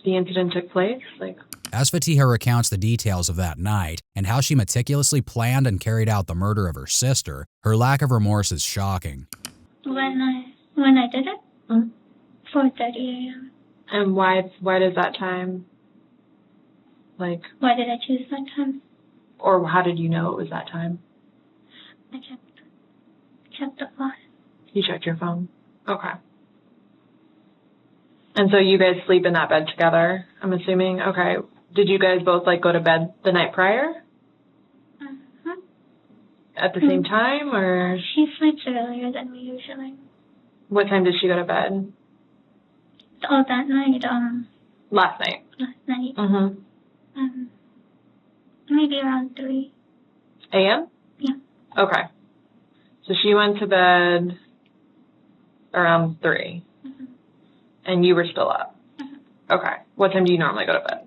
incident took place? Like, As Fatiha recounts the details of that night and how she meticulously planned and carried out the murder of her sister, her lack of remorse is shocking. When I did it, 4:30 a.m. And why does that time, like... Why did I choose that time? Or how did you know it was that time? I checked the clock. You checked your phone? Okay. And so you guys sleep in that bed together, I'm assuming? Okay. Did you guys both, like, go to bed the night prior? Mm-hmm. At the same time, or...? She sleeps earlier than me usually. What time did she go to bed? Oh, that night, Last night? Last night. Mm-hmm. Maybe around 3. A.M.? Yeah. Okay. So she went to bed around 3. Mm-hmm. And you were still up? Mm-hmm. Okay. What time do you normally go to bed?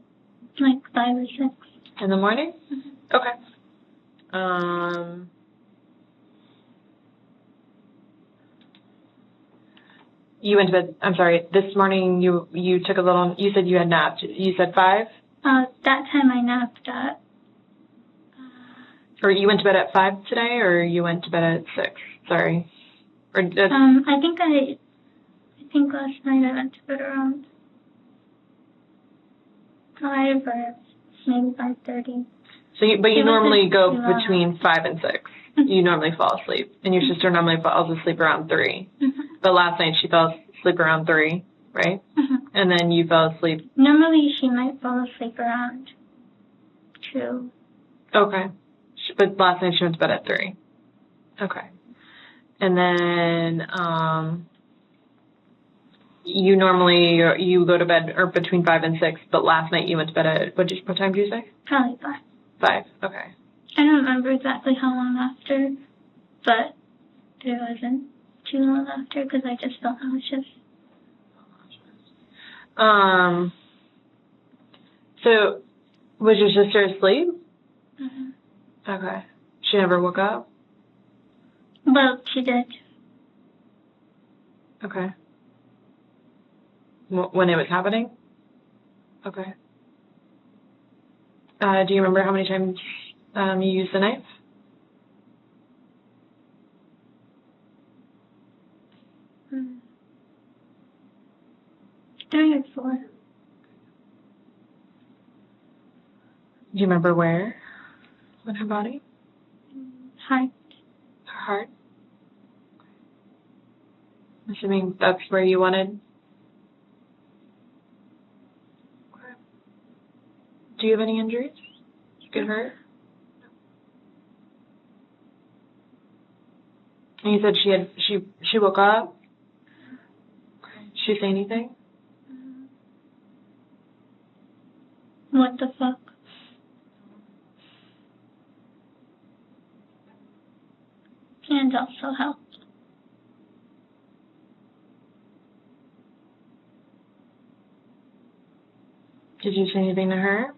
Like 5 or 6. In the morning? Mm-hmm. Okay. You went to bed, I'm sorry, this morning you took a little, you said you had napped. You said 5? That time I napped at... Or you went to bed at 5 today, or you went to bed at 6? Sorry. Or I think last night I went to bed around 5 or maybe 5:30. So you normally go 11. between 5 and 6. You normally fall asleep, and your sister normally falls asleep around 3. Mm-hmm. But last night she fell asleep around 3, right? Mm-hmm. And then you fell asleep. Normally she might fall asleep around 2. Okay. But last night she went to bed at 3. Okay. And then you normally you go to bed or between 5 and 6, but last night you went to bed at what time did you say? Probably 5. 5. Okay. I don't remember exactly how long after, but it wasn't too long after because I just felt nauseous. So was your sister asleep? Mm-hmm. Okay. She never woke up? Well, she did. Okay. When it was happening? Okay. Do you remember how many times you used the knife? Mm. 3 or 4. Do you remember where? On her body? Heart. Her heart? Assuming that's where you wanted. Okay. Do you have any injuries? Did you get hurt? And you said she woke up? Okay. Did she say anything? What the fuck? And also helped. Did you say anything to her?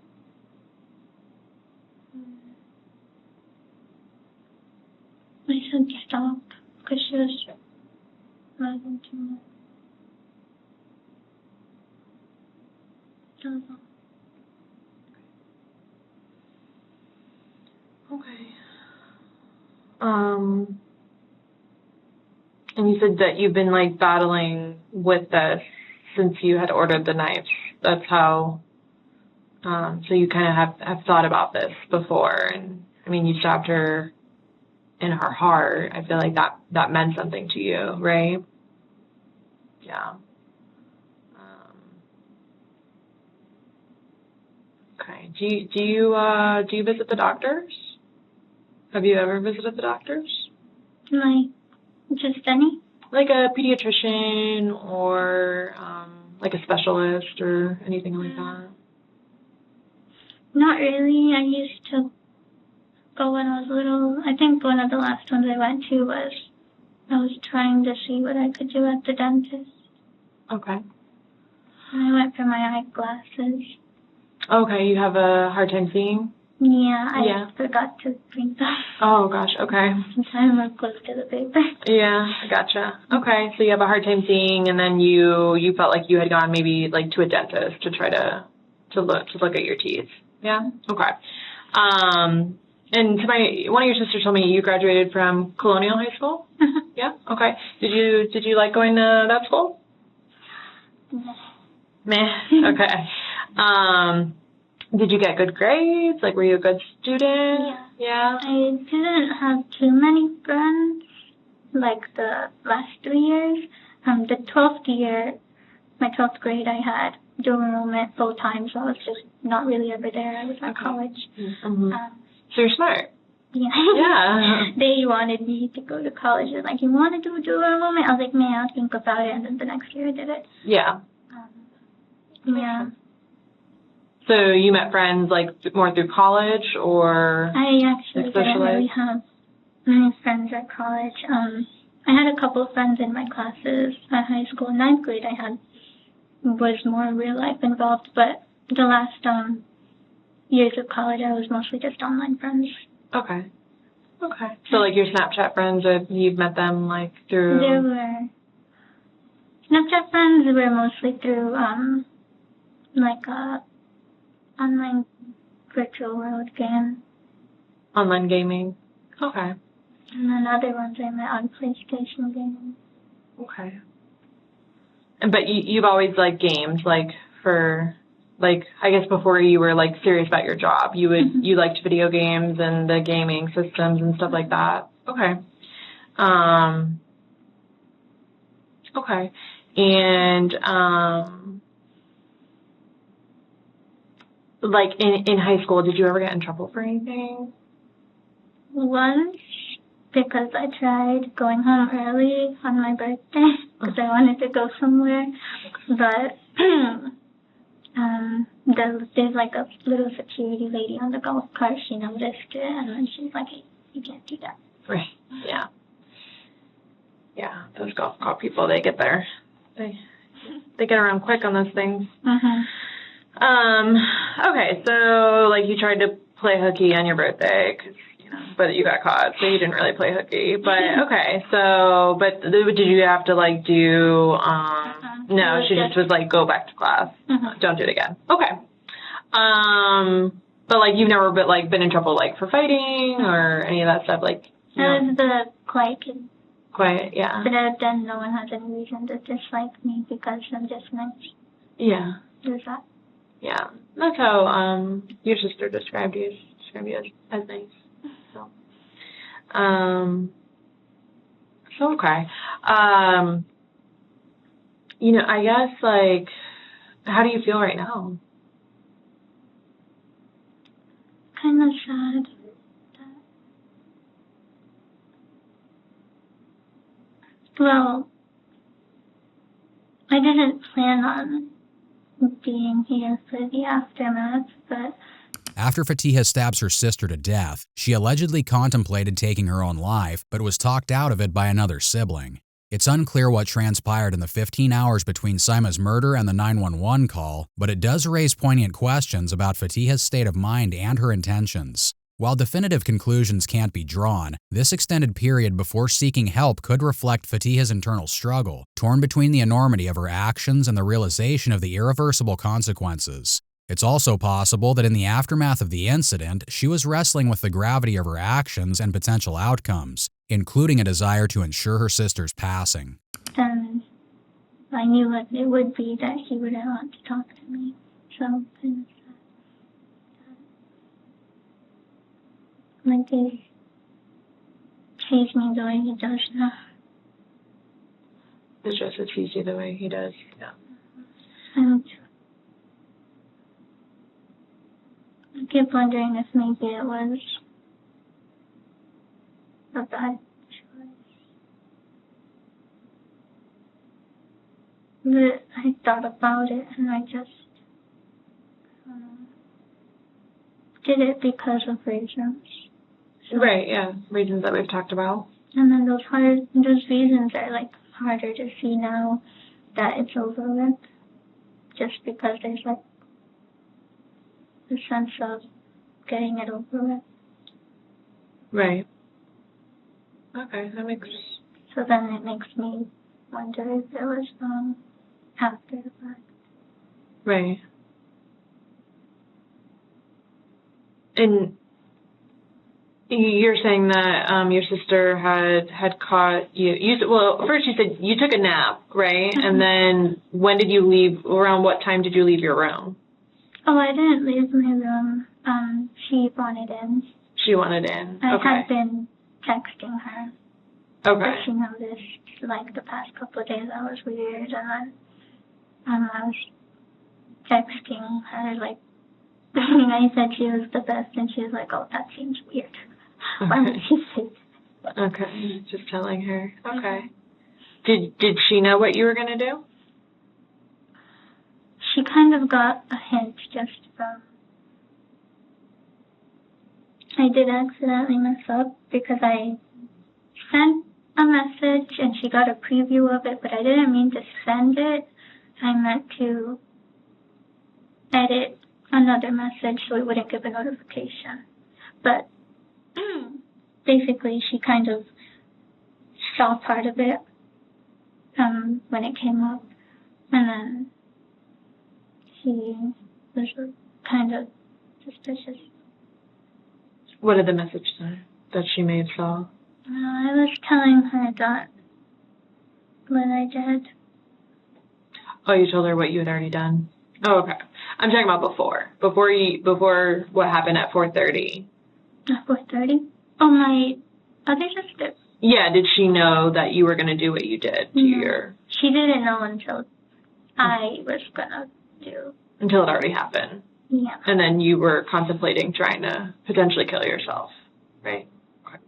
I said stop because she was running too much. Don't know. Okay. And you said that you've been like battling with this since you had ordered the knife. That's how. So you kind of have thought about this before, and I mean, you stabbed her in her heart. I feel like that meant something to you, right? Yeah. Okay. Do you visit the doctors? Have you ever visited the doctors? Like, just any? Like a pediatrician or like a specialist or anything like that? Not really. I used to go when I was little. I think one of the last ones I went to was I was trying to see what I could do at the dentist. Okay. And I went for my eyeglasses. Okay, you have a hard time seeing? Yeah, I Yeah. forgot to bring them. Oh gosh, okay. Sometimes I'm close to the paper. Yeah, I gotcha. Okay, so you have a hard time seeing, and then you felt like you had gone maybe like to a dentist to try to look at your teeth. Yeah. Okay. And one of your sisters told me you graduated from Colonial High School. Yeah. Okay. Did you like going to that school? Meh. Okay. Did you get good grades? Like, were you a good student? Yeah. I didn't have too many friends, like the last 3 years. The 12th year, my 12th grade, I had dual enrollment full time, so I was just not really ever there. I was at college. Mm-hmm. So you're smart. Yeah. Yeah. They wanted me to go to college. They're like, you want to do dual enrollment? I was like, man, I'll think about it. And then the next year I did it. Yeah. Yeah. So you met friends like more through college, or I actually didn't really have many friends at college. I had a couple of friends in my classes at high school. In 9th grade, was more real life involved, but the last years of college, I was mostly just online friends. Okay. Okay. So like your Snapchat friends, you've met them like through? There were Snapchat friends were mostly through like online virtual world game. Online gaming. Okay. And then other ones I met on PlayStation gaming. Okay. But you've always liked games, like for, like, I guess before you were like serious about your job, you liked video games and the gaming systems and stuff like that. Okay. Okay. And like in high school, did you ever get in trouble for anything? Once, because I tried going home early on my birthday because I wanted to go somewhere, but there's like a little security lady on the golf cart. She noticed it, and then she's like, hey, you can't do that. Right. Yeah. Yeah, those golf cart people, they get there. They get around quick on those things. Okay, so like you tried to play hooky on your birthday, but you got caught, so you didn't really play hooky. But okay, so but did you have to like do? No, she just was like, go back to class. Don't do it again. Okay. But like you've never been in trouble like for fighting or any of that stuff, like. I was the quiet kid. Quiet, yeah. But then no one has any reason to dislike me because I'm just nice. Yeah. There's that. Yeah, that's how your sister described you as nice. So, so okay. I guess like, how do you feel right now? Kind of sad. Well, I didn't plan on being here for the aftermath, but... After Fatiha stabs her sister to death, she allegedly contemplated taking her own life, but was talked out of it by another sibling. It's unclear what transpired in the 15 hours between Saima's murder and the 911 call, but it does raise poignant questions about Fatiha's state of mind and her intentions. While definitive conclusions can't be drawn, this extended period before seeking help could reflect Fatiha's internal struggle, torn between the enormity of her actions and the realization of the irreversible consequences. It's also possible that in the aftermath of the incident, she was wrestling with the gravity of her actions and potential outcomes, including a desire to ensure her sister's passing. Then I knew what it would be that he wouldn't want to talk to me. So, like, he sees me the way he does now. It's just as easy the way he does. Yeah. And I keep wondering if maybe it was a bad choice. But I thought about it and I just did it because of reasons. So, Right, yeah. Reasons that we've talked about. and then those reasons are like harder to see now that it's over with. Just because there's like the sense of getting it over with. Right. Okay, that makes sense. So then it makes me wonder if it was after the fact. Right. And you're saying that your sister had caught you. Well, first you said you took a nap, right? Mm-hmm. And then when did you leave? Around what time did you leave your room? Oh, I didn't leave my room. She wanted in. She wanted in. I Okay. had been texting her. Okay. But she noticed, like, the past couple of days I was weird, and then I was texting her, like, I said she was the best, and she was like, oh, that seems weird. Why would she say that? Okay, just telling her. Okay. Did she know what you were going to do? She kind of got a hint just from... I did accidentally mess up because I sent a message and she got a preview of it, but I didn't mean to send it. I meant to edit another message so it wouldn't give a notification. But basically she kind of saw part of it when it came up, and then she was kind of suspicious. What did the message say that she may have saw? I was telling her that what I did. Oh, you told her what you had already done? Oh, okay. I'm talking about before. Before what happened at 4:30. At 4:30? Oh, my other sister. Yeah, did she know that you were going to do what you did to your... She didn't know until I was going to do. Until it already happened. Yeah. And then you were contemplating trying to potentially kill yourself, right? Okay.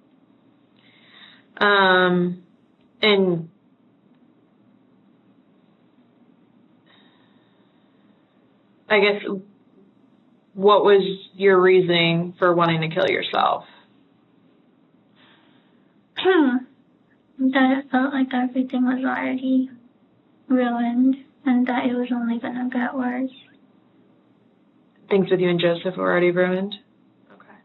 And I guess, what was your reasoning for wanting to kill yourself? That it felt like everything was already ruined and that it was only going to get worse. Things with you and Joseph were already ruined? Okay.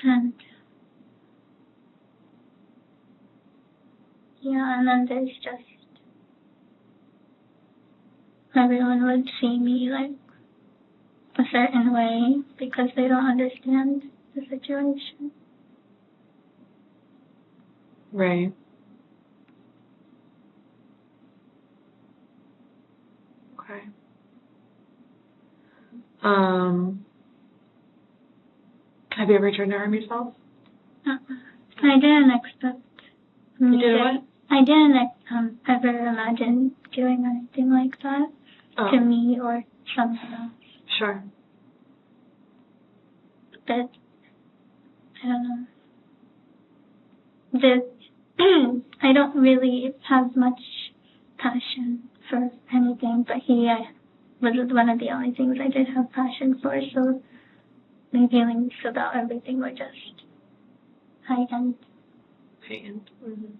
And yeah, and then there's just everyone would see me like a certain way because they don't understand the situation. Right. Okay. Have you ever tried to harm yourself? I didn't expect. You did what? I didn't ever imagine doing anything like that to me or someone else. Sure. But I don't know. I don't really have much passion for anything, but he was one of the only things I did have passion for, so my feelings about everything were just heightened. Mm-hmm.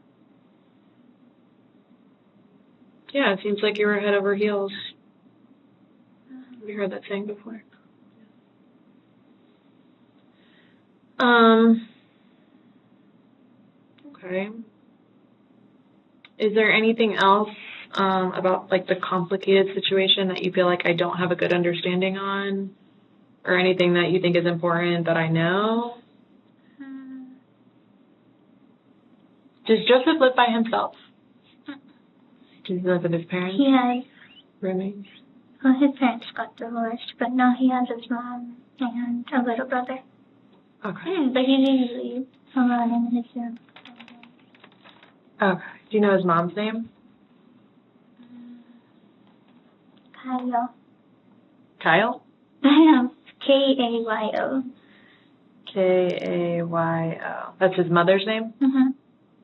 Yeah, it seems like you were head over heels. Have you heard that saying before? Okay. Is there anything else about like the complicated situation that you feel like I don't have a good understanding on, or anything that you think is important that I know? Does Joseph live by himself? Does he live with his parents? He has, Roommates? well, his parents got divorced, but no, he has his mom and a little brother. Okay. But he's usually alone in his room. Okay. Do you know his mom's name? Kyle. Kyle? Kayo. Kayo. That's his mother's name? Mm-hmm.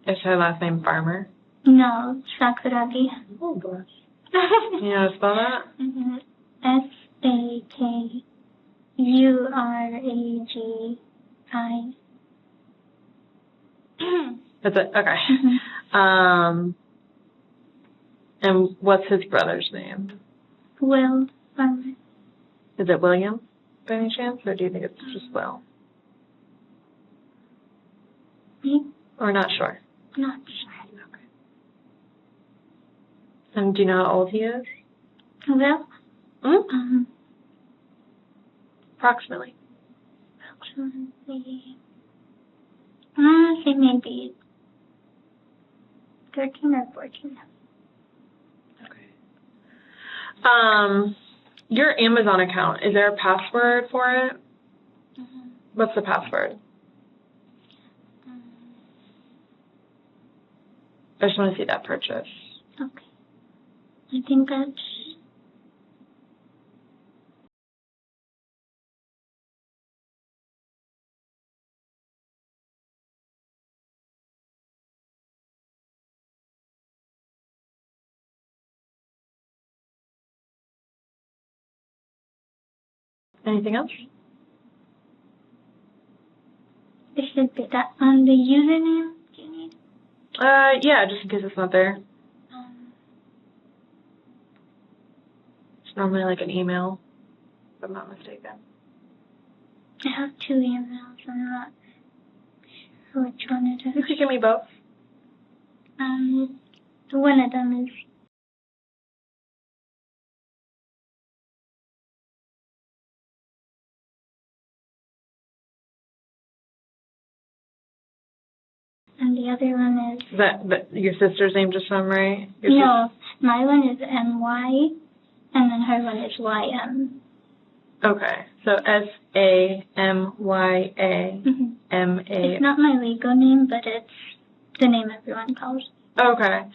Is her last name Farmer? No, Sakuragi. Oh, gosh. You know how to spell that? Mm-hmm. Sakuragi. That's it? Okay. Mm-hmm. And what's his brother's name? Will Farmer. Is it William, by any chance, or do you think it's just Will? Or not sure? Not sure. Okay. And do you know how old he is? Will? Approximately. Approximately. I want to say maybe 13 or 14. Okay. Your Amazon account, is there a password for it? Mm-hmm. What's the password? I just want to see that purchase. Okay. I think that's... Anything else? It should be that on the username. Do you need? Yeah, just in case it's not there. It's normally like an email, if I'm not mistaken. I have 2 emails. I'm not sure which one it is. You could give me both. One of them is and the other one is... Is that your sister's name just sound right? No, my one is MY, and then her one is YM. Okay, so SAMYA MA. It's not my legal name, but it's the name everyone calls. Okay.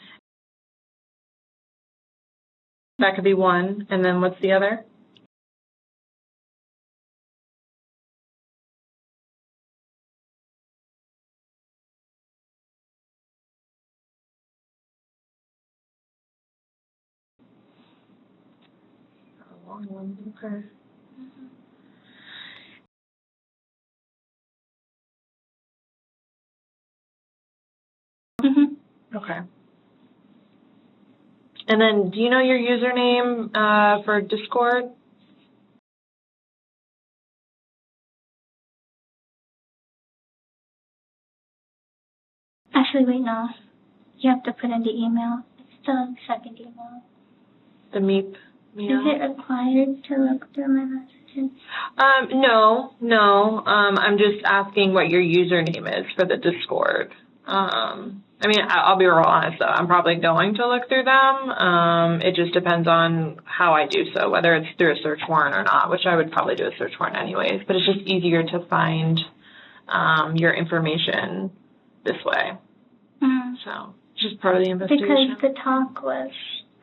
That could be one, and then what's the other? A long one, okay. Mm-hmm. Okay. And then, do you know your username for Discord? Actually, wait, no. You have to put in the email. It's the second email. The Meep. Is it required to look through my messages? No. I'm just asking what your username is for the Discord. I mean, I'll be real honest though. I'm probably going to look through them. It just depends on how I do so, whether it's through a search warrant or not, which I would probably do a search warrant anyways. But it's just easier to find your information this way. Mm. So it's just part of the investigation. Because the talk was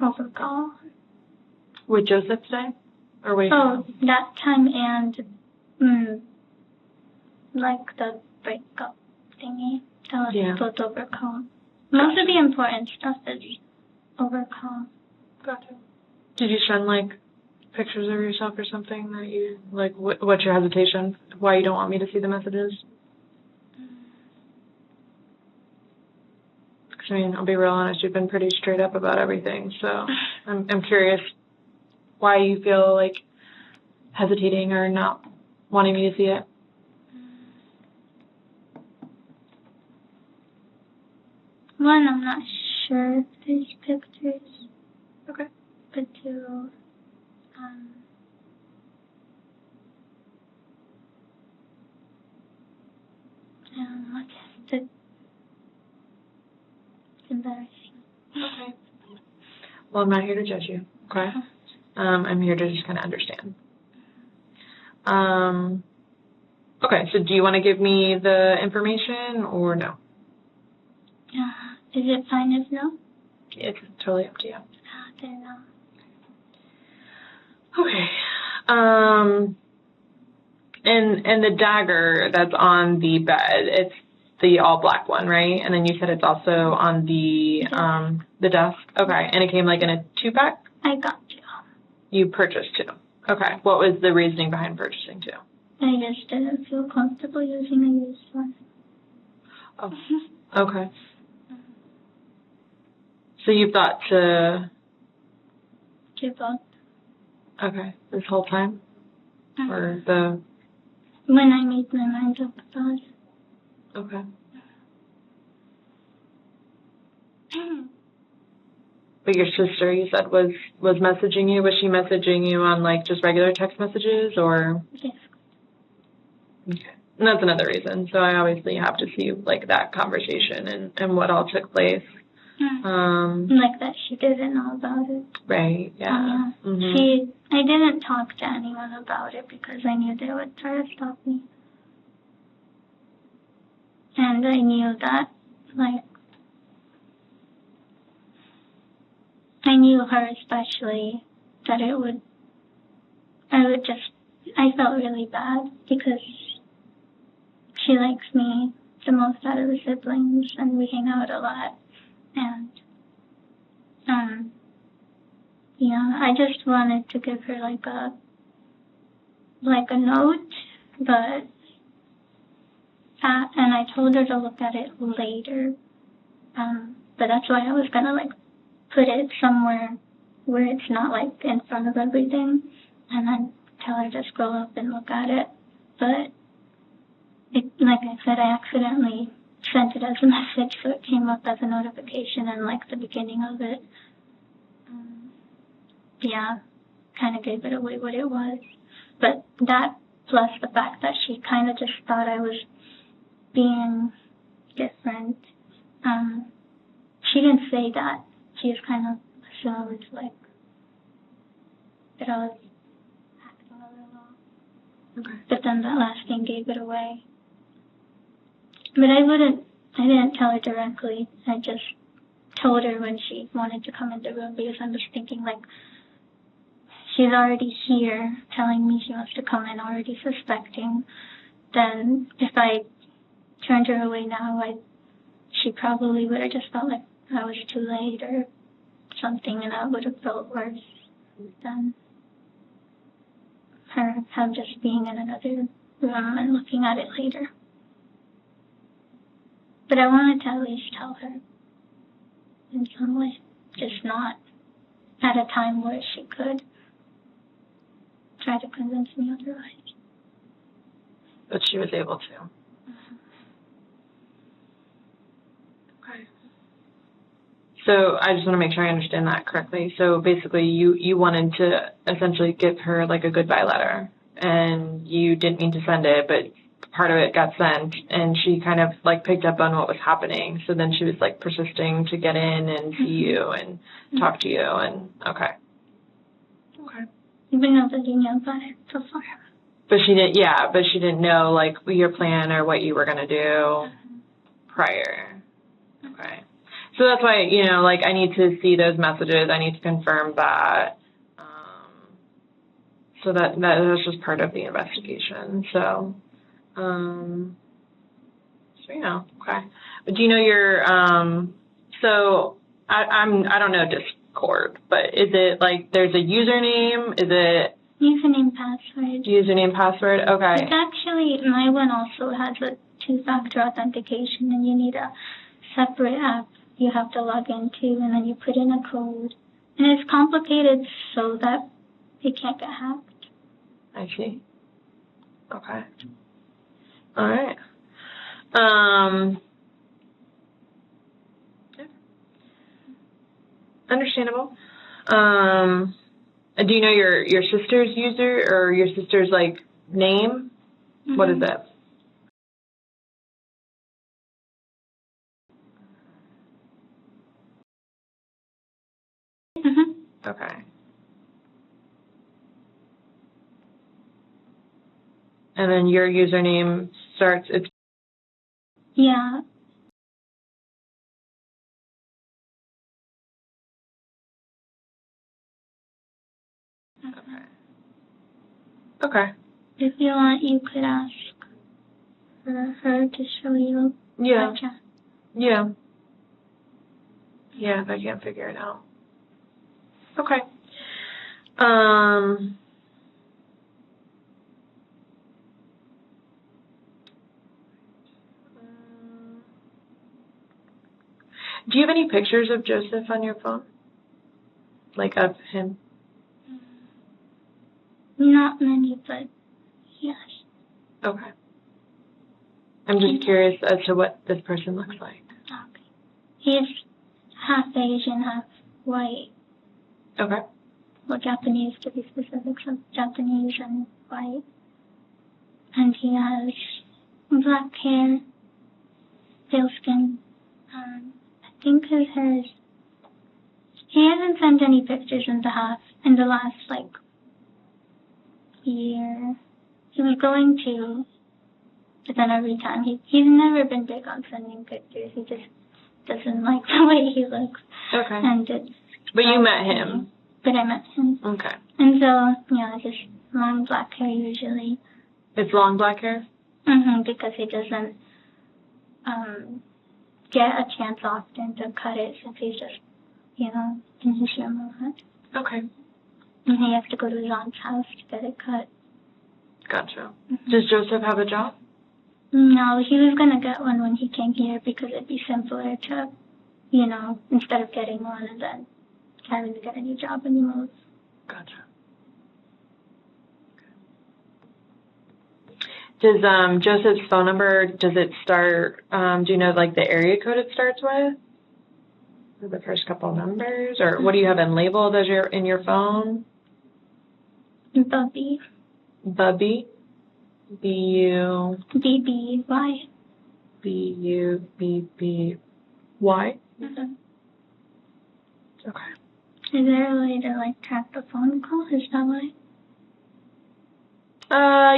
over call. With Joseph today? Or wait? Oh, that time and like the breakup thingy. That was both over call. Most of the important stuff is over call. Gotcha. Did you send like pictures of yourself or something that you like? What's your hesitation? Why you don't want me to see the messages? Because I mean, I'll be real honest. You've been pretty straight up about everything, so I'm curious why you feel like hesitating or not wanting me to see it. One, I'm not sure if there's pictures. Okay. but to what is it? It's embarrassing. Okay. Well, I'm not here to judge you, okay? I'm here to just kind of understand. Okay, so do you want to give me the information or no? Is it fine if no? It's totally up to you. Then no. Okay. And the dagger that's on the bed, it's the all black one, right? And then you said it's also on the desk. Okay. And it came like in a 2-pack? I got you. You purchased 2. Okay. What was the reasoning behind purchasing 2? I just didn't feel comfortable using a used one. Oh. Okay. So you thought to Give up. okay, this whole time? Or the When I made my mind up about it. okay. But your sister, you said, was messaging you. Was she messaging you on like just regular text messages or? Yes. Okay. And that's another reason. So I obviously have to see like that conversation and what all took place. Like that she didn't know about it. Right. Yeah. I didn't talk to anyone about it because I knew they would try to stop me. And I knew that, like, I knew her especially, that I felt really bad because she likes me the most out of the siblings and we hang out a lot. And, I just wanted to give her like a note, but, and I told her to look at it later. But that's why I was gonna like put it somewhere where it's not like in front of everything, and then tell her to scroll up and look at it. But like I said, I accidentally sent it as a message, so it came up as a notification in like the beginning of it. Kind of gave it away what it was. But that plus the fact that she kind of just thought I was being different. She didn't say that. She just kind of assumed like that I was acting a little off. Okay. But then that last thing gave it away. But I didn't tell her directly. I just told her when she wanted to come in the room because I'm just thinking like, she's already here telling me she wants to come in, already suspecting. Then if I turned her away now, she probably would have just felt like I was too late or something, and I would have felt worse than her just being in another room and looking at it later. But I wanted to at least tell her in some way, just not at a time where she could try to convince me otherwise. But she was able to. Okay. So I just want to make sure I understand that correctly. So basically you wanted to essentially give her like a goodbye letter and you didn't mean to send it, but part of it got sent and she kind of like picked up on what was happening. So then she was like persisting to get in and see you and talk to you and okay. Even though they knew about it before. But she didn't know like your plan or what you were going to do prior. Okay. So that's why, like I need to see those messages. I need to confirm that. So that's just part of the investigation. So, okay. But do you know your, so I don't know Discord, but is it like there's a username? Is it? Username, password. Username, password, okay. It's actually, my one also has a 2-factor authentication and you need a separate app you have to log into and then you put in a code. And it's complicated so that it can't get hacked. I see. Okay. All right. Understandable. Do you know your sister's user or your sister's like name? Mm-hmm. What is that? Mm-hmm. Okay. And then your username starts. It's yeah. okay. If you want, you could ask for her to show you. Yeah. Yeah. Yeah, if I can't figure it out. Okay. Do you have any pictures of Joseph on your phone? Like of him? Not many, but yes. Okay. I'm just curious as to what this person looks like. Okay. He's half Asian, half white. Okay. Well, Japanese to be specific, so Japanese and white. And he has black hair, pale skin. I think his hair is... He hasn't sent any pictures in the last, like, year. He was going to, but then every time, he's never been big on sending pictures. He just doesn't like the way he looks. Okay. And it's... But you met him? But I met him. Okay. And so, yeah, just long black hair usually. It's long black hair? Mm-hmm, because he doesn't get a chance often to cut it since he's just, in his young movement. Okay. And he has to go to his aunt's house to get it cut. Gotcha. Mm-hmm. Does Joseph have a job? No, he was going to get one when he came here because it'd be simpler to, instead of getting one and then having to get a new job when he moves. Gotcha. Does Joseph's phone number, does it start, do you know, like, the area code it starts with? Or the first couple numbers? Or what do you have in labeled as in your phone? Bubby. Bubby? B-U... B-B-Y. B-U-B-B-Y? Mm-hmm. Okay. Is there a way to, like, track the phone call? Is that why?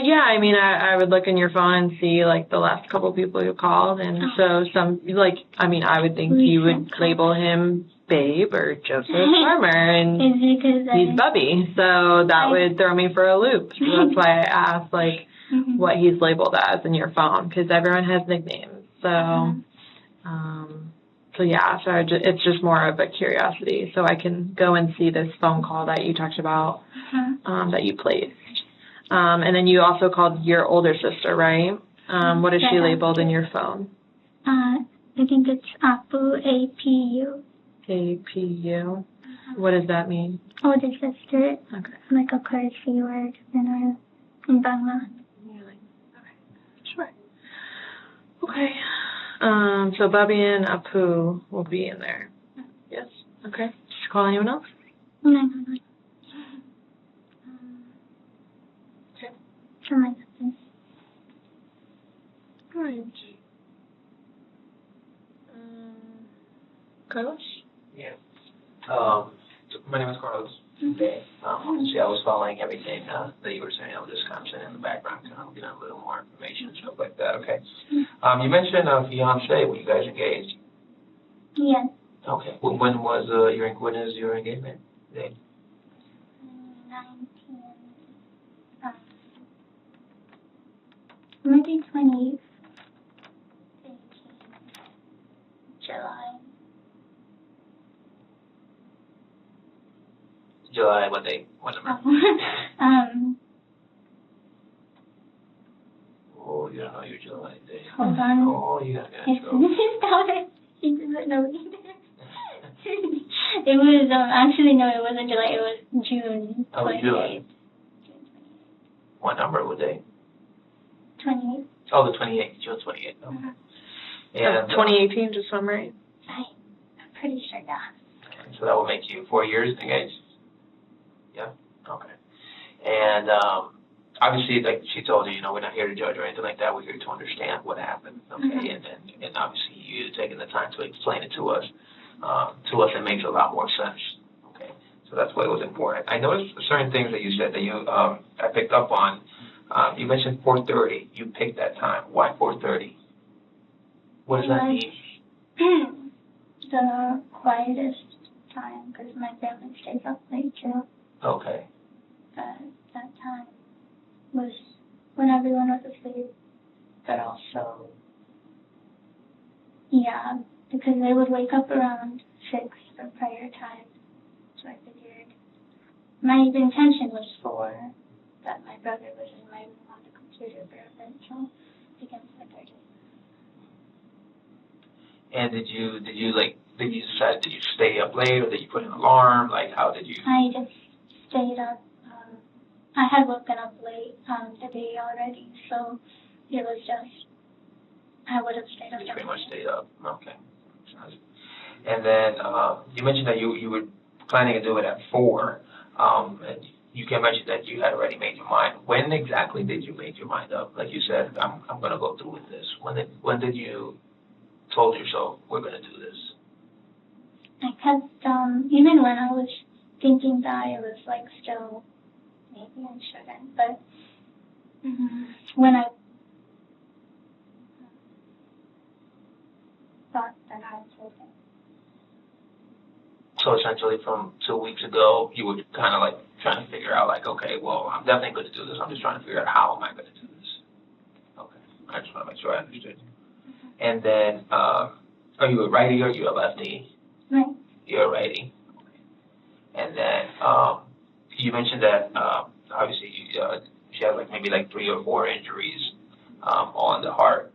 Yeah, I mean, I would look in your phone and see, like, the last couple people you called, and so I would think you would label him Babe or Joseph Farmer, and he's Bubby, so that would throw me for a loop. So that's why I asked, like, what he's labeled as in your phone, because everyone has nicknames, so, it's just more of a curiosity, so I can go and see this phone call that you talked about, that you placed. And then you also called your older sister, right? What is she labeled in your phone? I think it's Apu, A-P-U. A-P-U. What does that mean? Older sister. Okay. Like a courtesy word in Bangla. Really? Okay. Sure. Okay. So Bubby and Apu will be in there. Yes? Okay. Did you call anyone else? No. Right. Carlos? Yeah. My name is Carlos. Okay. Obviously, I was following everything that you were saying. I was just kind of sitting in the background, kind of getting a little more information and stuff like that. Okay. You mentioned a fiance. Were you guys engaged? Yes. Okay. When is your engagement date? 2018, July. July, what date? What number? Oh, you don't know your July date. Hold on. Oh, you gotta get in trouble. She doesn't know either. It was, actually, no, it wasn't July, it was June 28th. Oh, July. What number, what day? 28th. Oh, the 28th, June 28th. Okay. And 2018, just so I'm right? I'm pretty sure, yeah. Okay, so that will make you 4 years engaged? Yeah? Okay. And obviously, like she told you, you know, we're not here to judge or anything like that. We're here to understand what happened, okay? And obviously you taking the time to explain it to us, it makes a lot more sense, okay? So that's why it was important. I noticed certain things that you said that I picked up on. You mentioned 4:30. You picked that time. Why 4:30? What does that mean? The quietest time, because my family stays up late too. Okay. But that time was when everyone was asleep, but also, yeah, because they would wake up around 6 for prayer time. So I figured my intention was 4, but my brother was in my room on the computer for a bit, so again 4:30. And did you decide, did you stay up late or did you put an alarm? Like, how did you? I just stayed up. I had woken up late the day already, so it was just, I would have stayed up. You pretty much stayed up. Okay. And then you mentioned that you were planning to do it at 4. And you can mention that you had already made your mind. When exactly did you make your mind up? Like you said, I'm going to go through with this. When did you told yourself we're going to do this? I kept, even when I was thinking that, I was like still, maybe I shouldn't, but when I thought that I shouldn't. So essentially from 2 weeks ago, you were kind of like trying to figure out like, okay, well, I'm definitely going to do this. I'm just trying to figure out how am I going to do this. Okay. I just want to make sure I understood. And then, are you a righty or are you a lefty? Right. You're a righty. And then, you mentioned that, obviously, she had like maybe like 3 or 4 injuries, on the heart.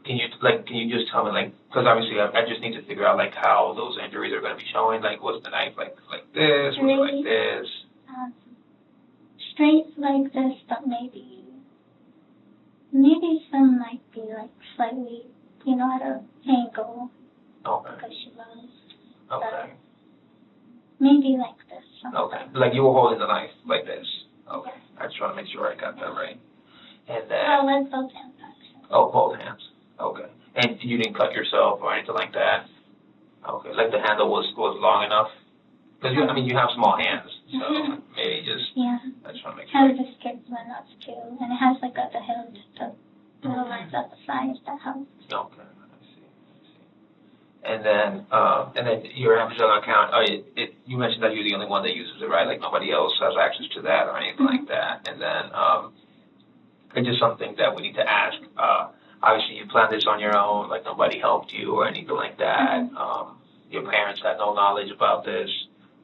Can you just tell me like, because obviously I just need to figure out like how those injuries are going to be showing. Like, was the knife like this? Was it like this? Straight like this, but maybe some might be like slightly, at an angle. Okay. Because she was. Okay. Maybe like this. Okay. Like you were holding the knife like this. Okay. Yeah. I just want to make sure I got that right. And then. Oh, with both hands actually. Oh, both hands. Okay. And you didn't cut yourself or anything like that? Okay. Like the handle was long enough? Because you have small hands, so maybe just. Yeah. I just want to make sure. I was just skipped one up too, and it has like the hilt, the little lines at the side that helps. Okay. I see. And then your Amazon account. You mentioned that you're the only one that uses it, right? Like nobody else has access to that or anything like that. And then it's just something that we need to ask. Obviously, you planned this on your own. Like nobody helped you or anything like that. Your parents had no knowledge about this,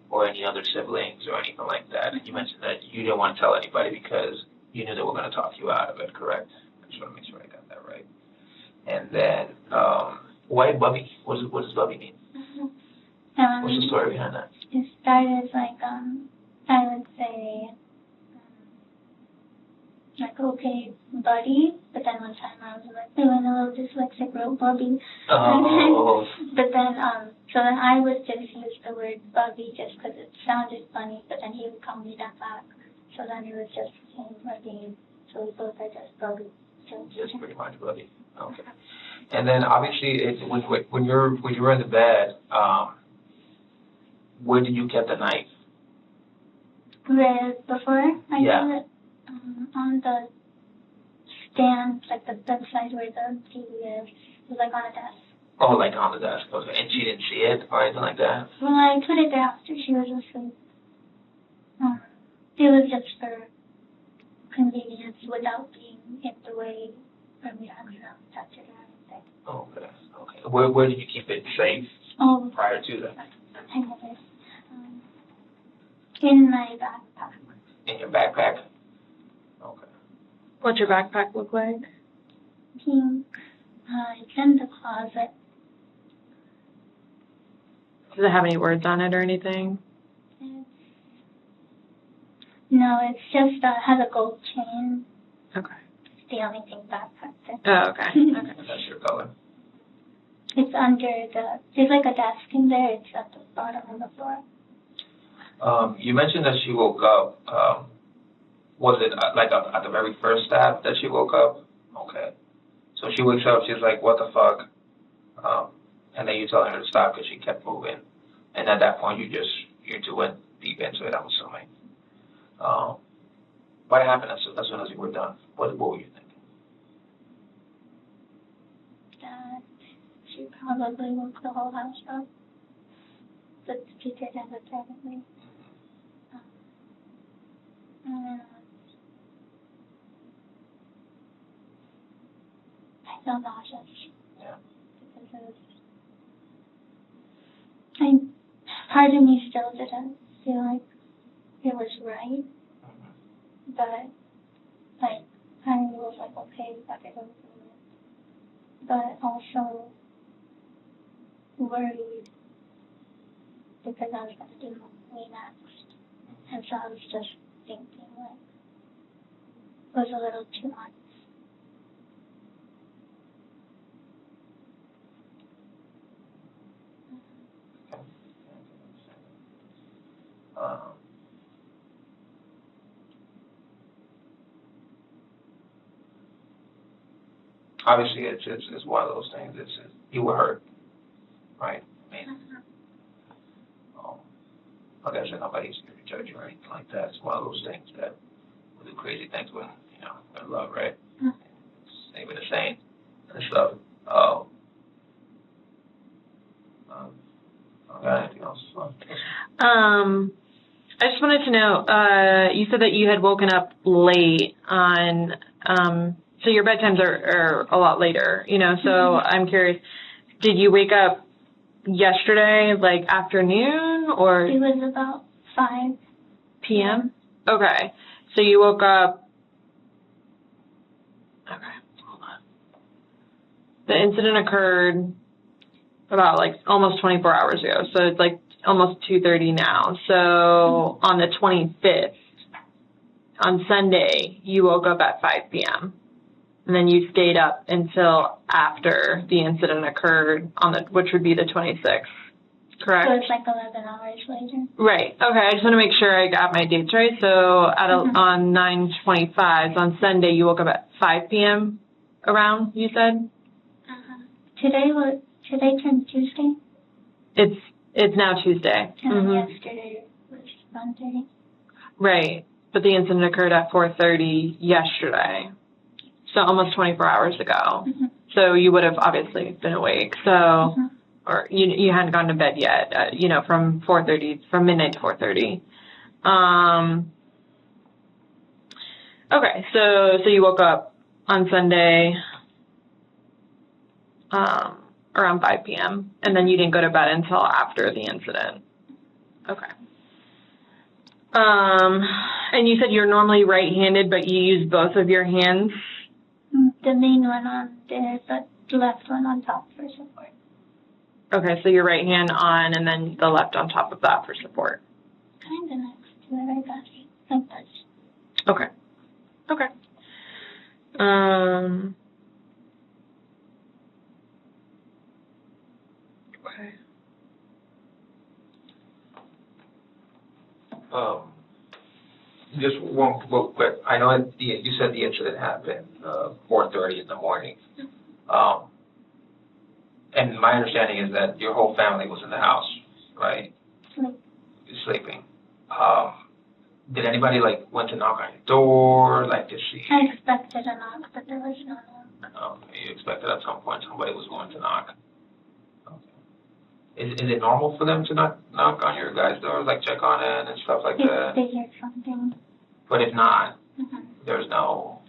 or any other siblings or anything like that. And you mentioned that you didn't want to tell anybody because you knew they were going to talk you out of it. Correct? I just want to make sure I got that right. And then, why Bubby? What does Bubby mean? What's the story behind that? It started like, I would say, like, okay, buddy, but then one time I was like feeling a little dyslexic, wrote Bubby. Oh. But then, so then I would just use the word Bubby just because it sounded funny, but then he would call me that back. So then it was just him again. So we both are just Bubby. Just pretty much Bubby. Okay. And then obviously, when you were in the bed, where did you keep the knife? Before I did it, on the stand, like the bedside where the TV is, it was like on a desk. Oh, like on the desk. Okay. And she didn't see it or anything like that? Well, I put it there after she was asleep. It was just for convenience without being in the way for me to touch it or anything. Okay. Okay. Where did you keep it safe prior to that? I have it in my backpack. In your backpack? Okay. What's your backpack look like? Pink. It's in the closet. Does it have any words on it or anything? No, it's just has a gold chain. Okay. It's the only thing backpack there. Oh, okay. Okay. That's your color. It's under there's like a desk in there. It's at the bottom of the floor. You mentioned that she woke up. Was it like at the very first stab that she woke up? Okay. So she wakes up, she's like, what the fuck? And then you tell her to stop because she kept moving. And at that point, you two went deep into it, I'm assuming. What happened as soon as you were done? What were you thinking? That she probably woke the whole house up. But she did independently. I felt nauseous. Yeah. Because part of me still didn't feel like it was right. But, like, I was like, okay, that didn't feel it. But also worried because I was going to do me next. And so I was just thinking, like, it was a little too much. Obviously, it's one of those things. You were hurt, right? I mean, like I said, nobody's here to judge you or anything like that. It's one of those things that we do crazy things when we're in love, right? It's even the same and stuff. Okay, anything else? I just wanted to know, you said that you had woken up late on, so your bedtimes are a lot later, so I'm curious, did you wake up yesterday, like afternoon, or? It was about 5 p.m.? Okay, so you woke up, okay, hold on. The incident occurred about like almost 24 hours ago, so it's like almost 2:30 now. So on the 25th, on Sunday, you woke up at 5 p.m. and then you stayed up until after the incident occurred which would be the 26th, correct? So it's like 11 hours later. Right. Okay. I just want to make sure I got my dates right. So on 9/25, on Sunday, you woke up at 5 p.m. around, you said? Today turned Tuesday. It's now Tuesday. And yesterday was Monday. Right. But the incident occurred at 4:30 yesterday. So almost 24 hours ago. So you would have obviously been awake. So, or you hadn't gone to bed yet, from midnight to 4:30. Okay. So you woke up on Sunday, around 5 p.m. and then you didn't go to bed until after the incident. Okay. And you said you're normally right-handed, but you use both of your hands? The main one on there, but the left one on top for support. Okay, so your right hand on and then the left on top of that for support. Kind of next to it, I guess. Like this. Okay. Okay. Just one quick. I know you said the incident happened 4:30 in the morning. And my understanding is that your whole family was in the house, right? Sleeping. Did anybody went to knock on your door, to see? I expected a knock, but there was no knock. You expected at some point somebody was going to knock. Okay. Is it normal for them to knock on your guys' doors, check on it and stuff like that? If they hear something. But if not, there's no.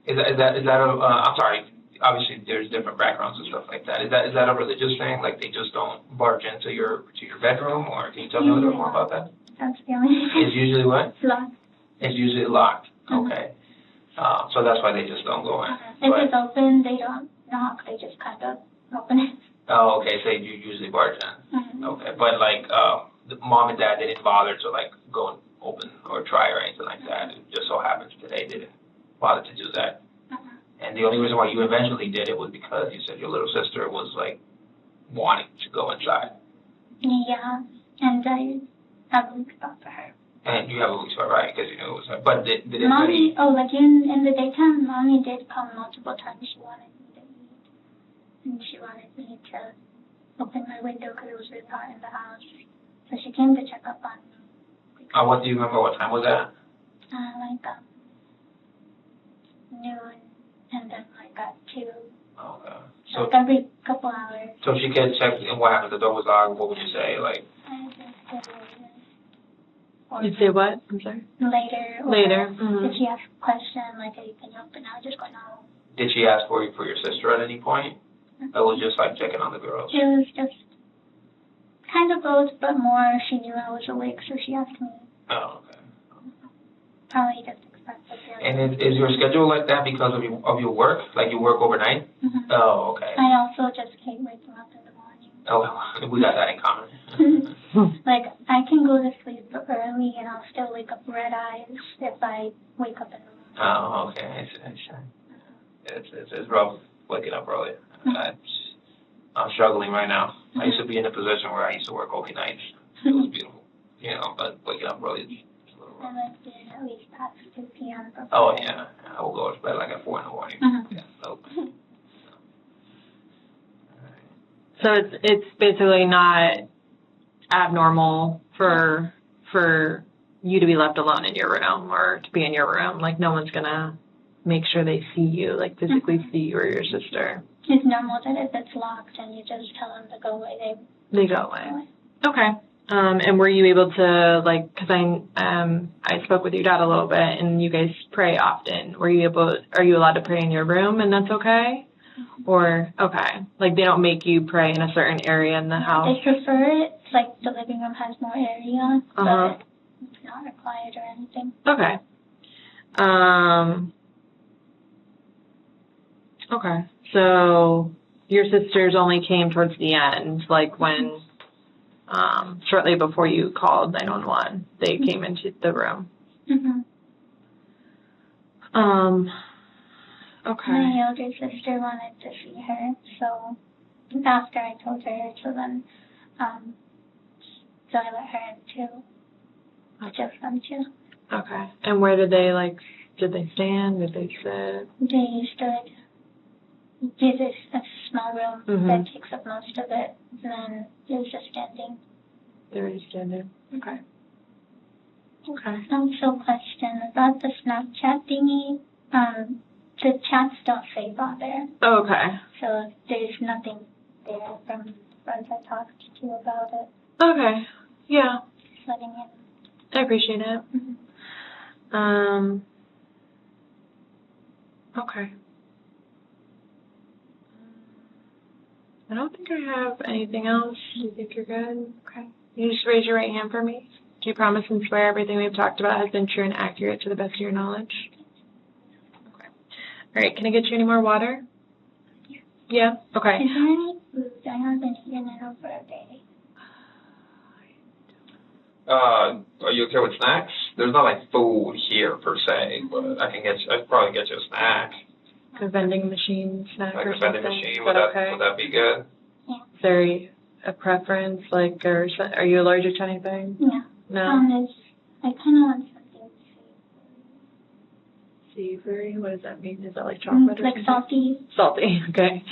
Is that I'm sorry. Obviously, there's different backgrounds and stuff like that. Is that a religious thing? They just don't barge into your bedroom, or can you tell me a little bit more about that? That's the only thing. It's usually what? Locked. It's usually locked. Okay. So that's why they just don't go in. If it's open, they don't knock. They just kind of open it. Oh, okay. So you usually barge in. Okay, but the mom and dad didn't bother to go and open or try or anything like that. It just so happens today they didn't bother to do that. And the only reason why you eventually did it was because you said your little sister was wanting to go inside. Yeah, and I have a weak spot for her. And you have a weak spot, right? Because you knew it was her. But did Mommy, anybody? in the daytime, Mommy did come multiple times. She wanted me to eat, and she wanted me to open my window because it was really hot in the house. So she came to check up on me. What do you remember? What time was that? Like noon, and then like at 2. Okay. So like every couple hours. So she could check, and what happened? The door was locked. What would you say? Like. I just did later. Or You'd say what? I'm sorry. later. Or Later. If she asked a question, like, are you going to open? I would just go, no. Did she ask for your sister at any point? Or was it just like checking on the girls? It was just kind of both, but more she knew I was awake, so she asked me. Oh, okay. Probably just expressed the feeling. And is your schedule like that because of your work? Like you work overnight? Mm-hmm. Oh, okay. I also just hate waking up in the morning. Oh, we got that in common. Like, I can go to sleep early and I'll still wake up red eyes if I wake up in the morning. Oh, okay. I see. It's rough waking up early. I'm struggling right now. I used to be in a position where I used to work overnight nights. It was beautiful, but waking up early is a little I rough. like being at least past 2 p.m. Oh, yeah. I will go to bed like at 4 in the morning. Mm-hmm. Yeah, so. So it's basically not abnormal for you to be left alone in your room or to be in your room. Like no one's gonna make sure they see you, like physically see you or your sister. It's normal that if it's locked and you just tell them to go away, They go away. Okay. And were you able to, like, because I spoke with your dad a little bit, and you guys pray often. Are you allowed to pray in your room, and that's okay? Or, okay, like they don't make you pray in a certain area in the house? They prefer it, like the living room has more area, but it's not required or anything. Okay. Okay. So your sisters only came towards the end, like when, shortly before you called 911, they came into the room. Mm-hmm. Okay. My older sister wanted to see her, so after I told her, so then, so I let her in too. Just them two. Okay. And where did they stand? Did they sit? They stood. This is a small room that takes up most of it, and then it was just standing. They were just standing. Okay. Okay. Also, question about the Snapchat thingy. The chats don't say bother. Oh, okay. So there's nothing there from friends I talked to about it. Okay. Yeah. Just letting it. I appreciate it. Mm-hmm. Okay. I don't think I have anything else. You think you're good? Okay. You just raise your right hand for me. Do you promise and swear everything we've talked about has been true and accurate to the best of your knowledge? Okay. All right. Can I get you any more water? Yeah? Okay. Is there any food? I haven't eaten in over a day. Are you okay with snacks? There's not like food here per se, but I'd probably get you a snack. A vending machine snack Like or a vending something? machine, Is would that okay? that be good? Is there a preference, like, or are you allergic to anything? Yeah. No? I kind of want something Savory? What does that mean? Is that like chocolate or like something? salty. Salty, okay.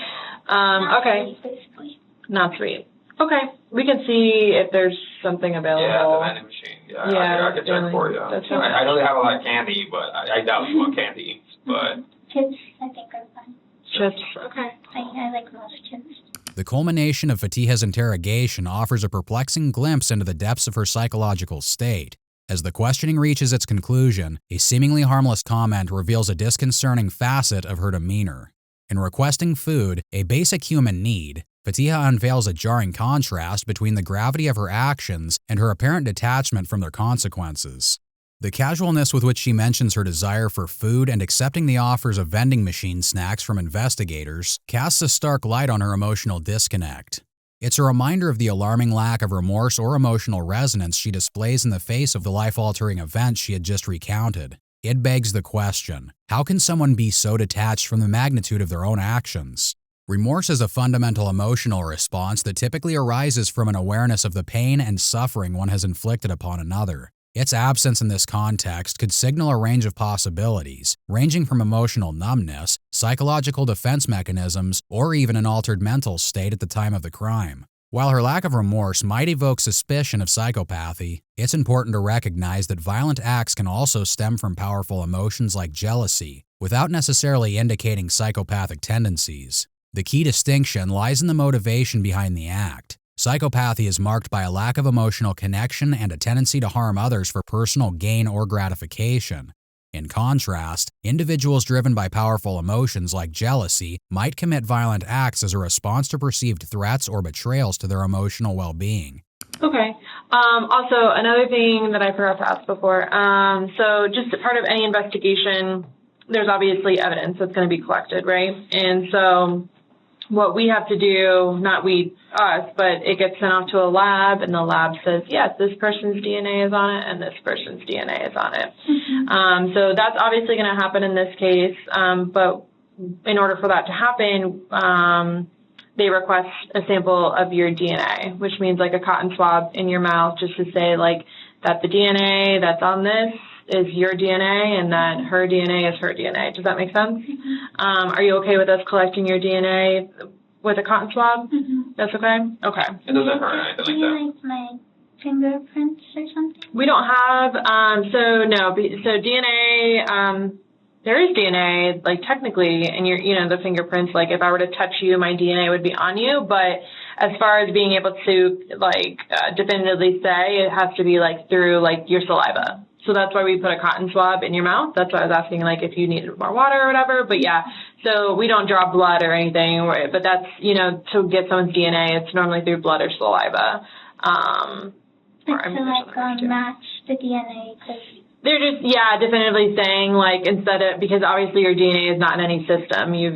Not Okay. sweet, basically. Not sweet. Okay. We can see if there's something available. Yeah, the vending machine. Yeah, I can check for you. I know they have a lot of candy, but I doubt you want candy. But Chips, I think, are fun. Chips. Okay. I like most chips. The culmination of Fatiha's interrogation offers a perplexing glimpse into the depths of her psychological state. As the questioning reaches its conclusion, a seemingly harmless comment reveals a disconcerting facet of her demeanor. In requesting food, a basic human need, Fatiha unveils a jarring contrast between the gravity of her actions and her apparent detachment from their consequences. The casualness with which she mentions her desire for food and accepting the offers of vending machine snacks from investigators casts a stark light on her emotional disconnect. It's a reminder of the alarming lack of remorse or emotional resonance she displays in the face of the life-altering events she had just recounted. It begs the question, how can someone be so detached from the magnitude of their own actions? Remorse is a fundamental emotional response that typically arises from an awareness of the pain and suffering one has inflicted upon another. Its absence in this context could signal a range of possibilities, ranging from emotional numbness, psychological defense mechanisms, or even an altered mental state at the time of the crime. While her lack of remorse might evoke suspicion of psychopathy, it's important to recognize that violent acts can also stem from powerful emotions like jealousy, without necessarily indicating psychopathic tendencies. The key distinction lies in the motivation behind the act. Psychopathy is marked by a lack of emotional connection and a tendency to harm others for personal gain or gratification. In contrast, individuals driven by powerful emotions like jealousy might commit violent acts as a response to perceived threats or betrayals to their emotional well-being. Okay. Also, another thing that I forgot to ask before. So just part of any investigation, there's obviously evidence that's going to be collected, right? And so what we have to do, not we, us, but it gets sent off to a lab, and the lab says, yes, this person's DNA is on it, and this person's DNA is on it. So that's obviously going to happen in this case, but in order for that to happen, they request a sample of your DNA, which means like a cotton swab in your mouth, just to say like that the DNA that's on this is your DNA and that her DNA is her DNA. Does that make sense? Are you okay with us collecting your DNA with a cotton swab? That's okay? Okay. It doesn't hurt or anything like that. Do you like my fingerprints or something? We don't have, so DNA, there is DNA, like technically, and the fingerprints, like if I were to touch you, my DNA would be on you, but as far as being able to definitively say, it has to be like through like your saliva. So that's why we put a cotton swab in your mouth. That's why I was asking like if you needed more water or whatever, but yeah, so we don't draw blood or anything, but that's, to get someone's DNA, it's normally through blood or saliva. Match the DNA, because they're just, definitively saying, like, because obviously your DNA is not in any system. You've,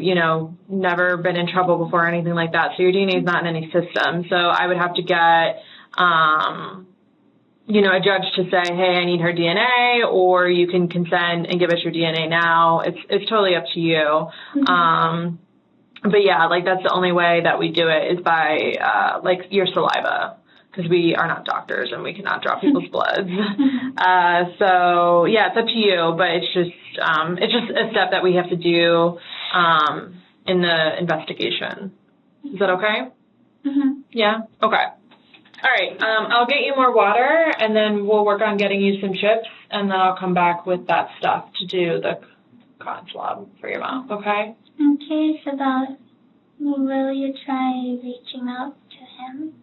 never been in trouble before or anything like that. So your DNA is not in any system. So I would have to get, a judge to say, hey, I need her DNA, or you can consent and give us your DNA now. It's totally up to you. But yeah, like that's the only way that we do it is by, your saliva, because we are not doctors and we cannot draw people's bloods. So yeah, it's up to you, but it's just a step that we have to do in the investigation. Is that okay? Yeah? Okay. All right. I'll get you more water, and then we'll work on getting you some chips, and then I'll come back with that stuff to do the cotton swab for your mouth, okay? I'm curious about, will you try reaching out to him?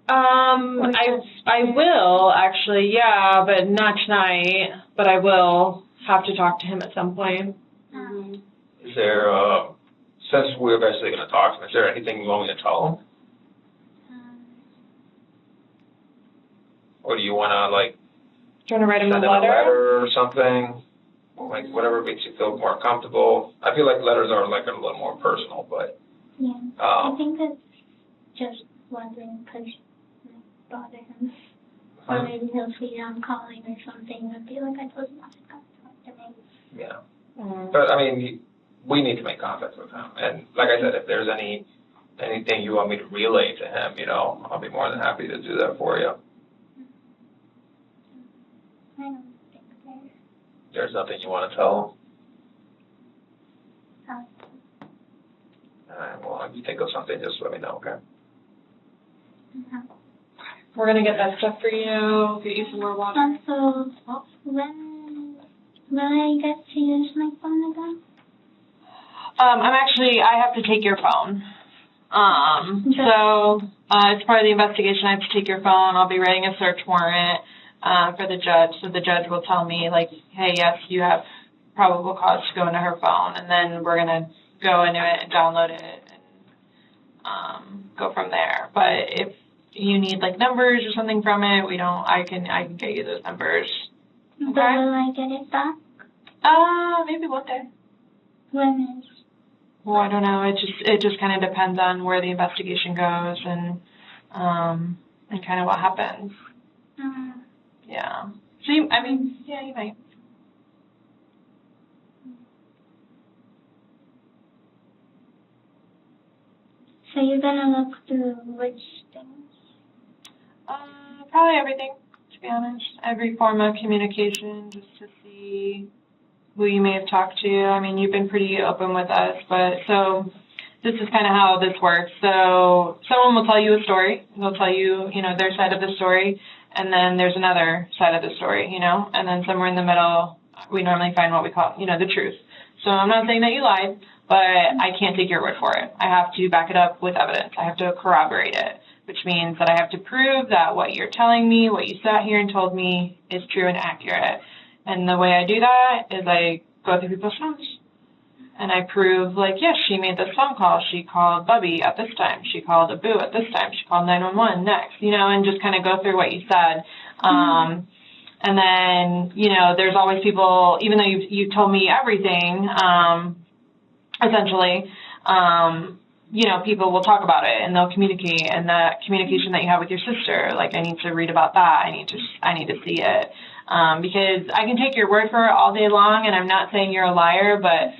I will actually, yeah, but not tonight. But I will have to talk to him at some point. Is there, since we're eventually going to talk to him, is there anything you want me to tell him? Or do you want to, Do you want to write him send a him a letter? letter or something? Like, whatever makes you feel more comfortable. I feel like letters are, a little more personal, but... Yeah, I think that's just wondering because bother him. Or maybe he'll see I'm calling or something and be like, I told you not to talk to me. Yeah. But, I mean, we need to make contact with him. And, like I said, if there's anything you want me to relay to him, I'll be more than happy to do that for you. I don't think There's nothing you want to tell him? All right, well, if you think of something, just let me know, okay? We're going to get that stuff for you, get you some more water. Also, when will I get to use my phone again? I have to take your phone. So it's part of the investigation. I have to take your phone. I'll be writing a search warrant for the judge. So the judge will tell me, hey, yes, you have probable cause to go into her phone. And then we're going to go into it and download it and go from there. But if you need, numbers or something from it, I can get you those numbers. Okay? But will I get it back? Maybe one day. When is? Well, I don't know. It just kind of depends on where the investigation goes and kind of what happens. Yeah. So you might. So you're gonna look through which things? Probably everything, to be honest. Every form of communication, just to see who you may have talked to. I mean, you've been pretty open with us, but so this is kind of how this works. So someone will tell you a story. They'll tell you, their side of the story, and then there's another side of the story, and then somewhere in the middle, we normally find what we call, the truth. So I'm not saying that you lied, but I can't take your word for it. I have to back it up with evidence. I have to corroborate it, which means that I have to prove that what you're telling me, what you sat here and told me, is true and accurate. And the way I do that is I go through people's phones. And I prove, yes, she made this phone call. She called Bubby at this time. She called Abu at this time. She called 911 next, and just kind of go through what you said. And then, there's always people, even though you told me everything, essentially, people will talk about it and they'll communicate, and that communication that you have with your sister, I need to read about that. I need to see it. Because I can take your word for it all day long, and I'm not saying you're a liar, but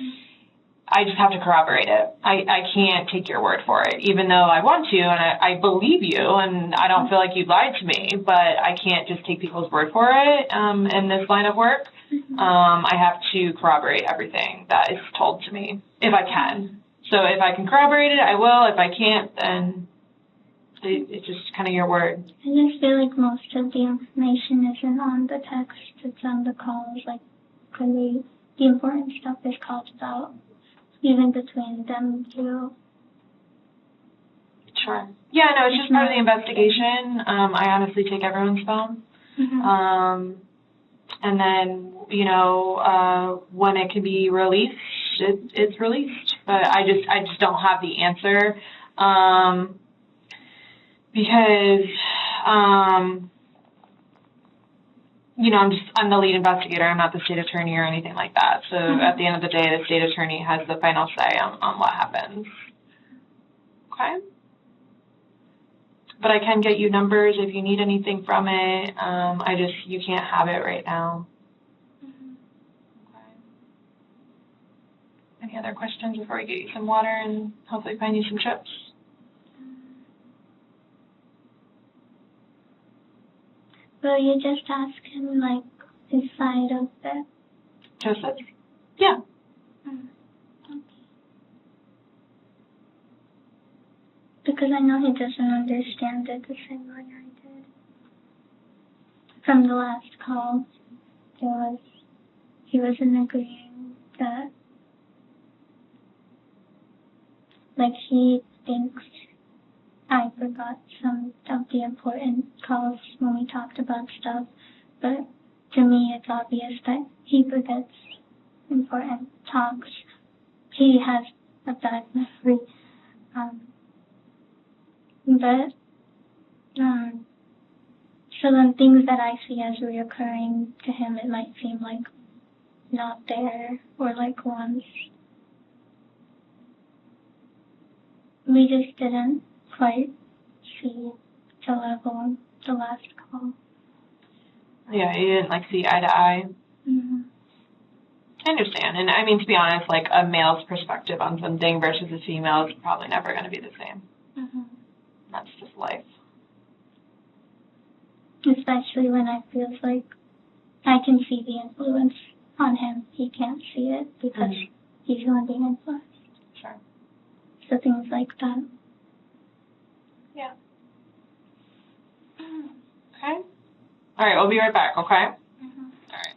I just have to corroborate it. I can't take your word for it, even though I want to, and I believe you, and I don't feel like you lied to me, but I can't just take people's word for it in this line of work. I have to corroborate everything that is told to me, if I can. So if I can corroborate it, I will. If I can't, then it's just kind of your word. I just feel like most of the information isn't on the text, it's on the calls, clearly the important stuff is called out, even between them two. Sure. Yeah, no, it's just part of the investigation. I honestly take everyone's phone. And then, when it can be released, it's released. But I just don't have the answer. Because, I'm the lead investigator. I'm not the state attorney or anything like that. So at the end of the day, the state attorney has the final say on what happens. Okay? But I can get you numbers if you need anything from it. You can't have it right now. Okay. Any other questions before I get you some water and hopefully find you some chips? Will you just ask him, his side of it? Joseph? Yeah. Okay. Because I know he doesn't understand it the same way I did. From the last call, he wasn't agreeing that, he thinks I forgot some of the important calls when we talked about stuff, but to me it's obvious that he forgets important talks. He has a bad memory. So then things that I see as reoccurring to him, it might seem not there, or once. We just didn't quite see the level of the last call. Yeah, you didn't see eye to eye. I understand, and I mean, to be honest, a male's perspective on something versus a female is probably never going to be the same. That's just life. Especially when I feel I can see the influence on him. He can't see it because he's the one being influenced. Sure. So things like that. Yeah. Okay. All right, we'll be right back, okay? All right.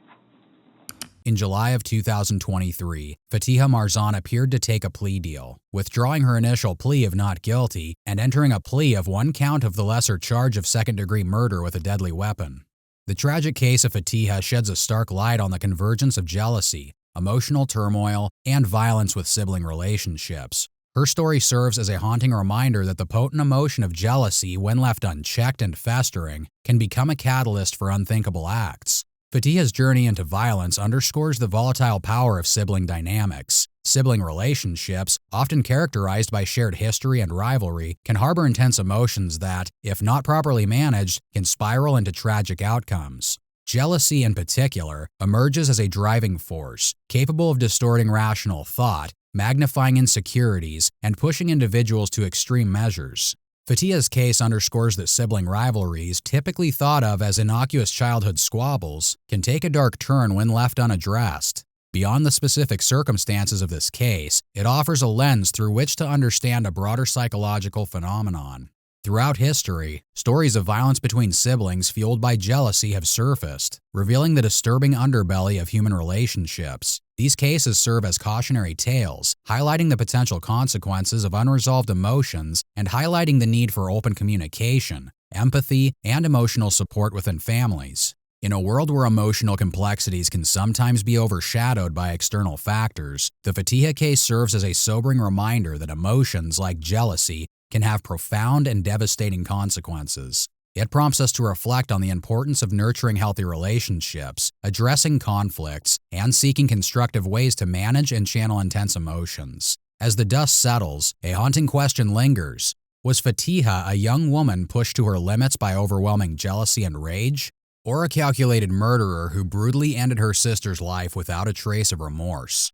In July of 2023, Fatiha Marzan appeared to take a plea deal, withdrawing her initial plea of not guilty and entering a plea of one count of the lesser charge of second-degree murder with a deadly weapon. The tragic case of Fatiha sheds a stark light on the convergence of jealousy, emotional turmoil, and violence with sibling relationships. Her story serves as a haunting reminder that the potent emotion of jealousy, when left unchecked and festering, can become a catalyst for unthinkable acts. Fatiha's journey into violence underscores the volatile power of sibling dynamics. Sibling relationships, often characterized by shared history and rivalry, can harbor intense emotions that, if not properly managed, can spiral into tragic outcomes. Jealousy, in particular, emerges as a driving force, capable of distorting rational thought, magnifying insecurities and pushing individuals to extreme measures. Fatiha's case underscores that sibling rivalries, typically thought of as innocuous childhood squabbles, can take a dark turn when left unaddressed. Beyond the specific circumstances of this case, it offers a lens through which to understand a broader psychological phenomenon. Throughout history, stories of violence between siblings fueled by jealousy have surfaced, revealing the disturbing underbelly of human relationships. These cases serve as cautionary tales, highlighting the potential consequences of unresolved emotions and highlighting the need for open communication, empathy, and emotional support within families. In a world where emotional complexities can sometimes be overshadowed by external factors, the Fatiha case serves as a sobering reminder that emotions like jealousy can have profound and devastating consequences. It prompts us to reflect on the importance of nurturing healthy relationships, addressing conflicts, and seeking constructive ways to manage and channel intense emotions. As the dust settles, a haunting question lingers. Was Fatiha a young woman pushed to her limits by overwhelming jealousy and rage? Or a calculated murderer who brutally ended her sister's life without a trace of remorse?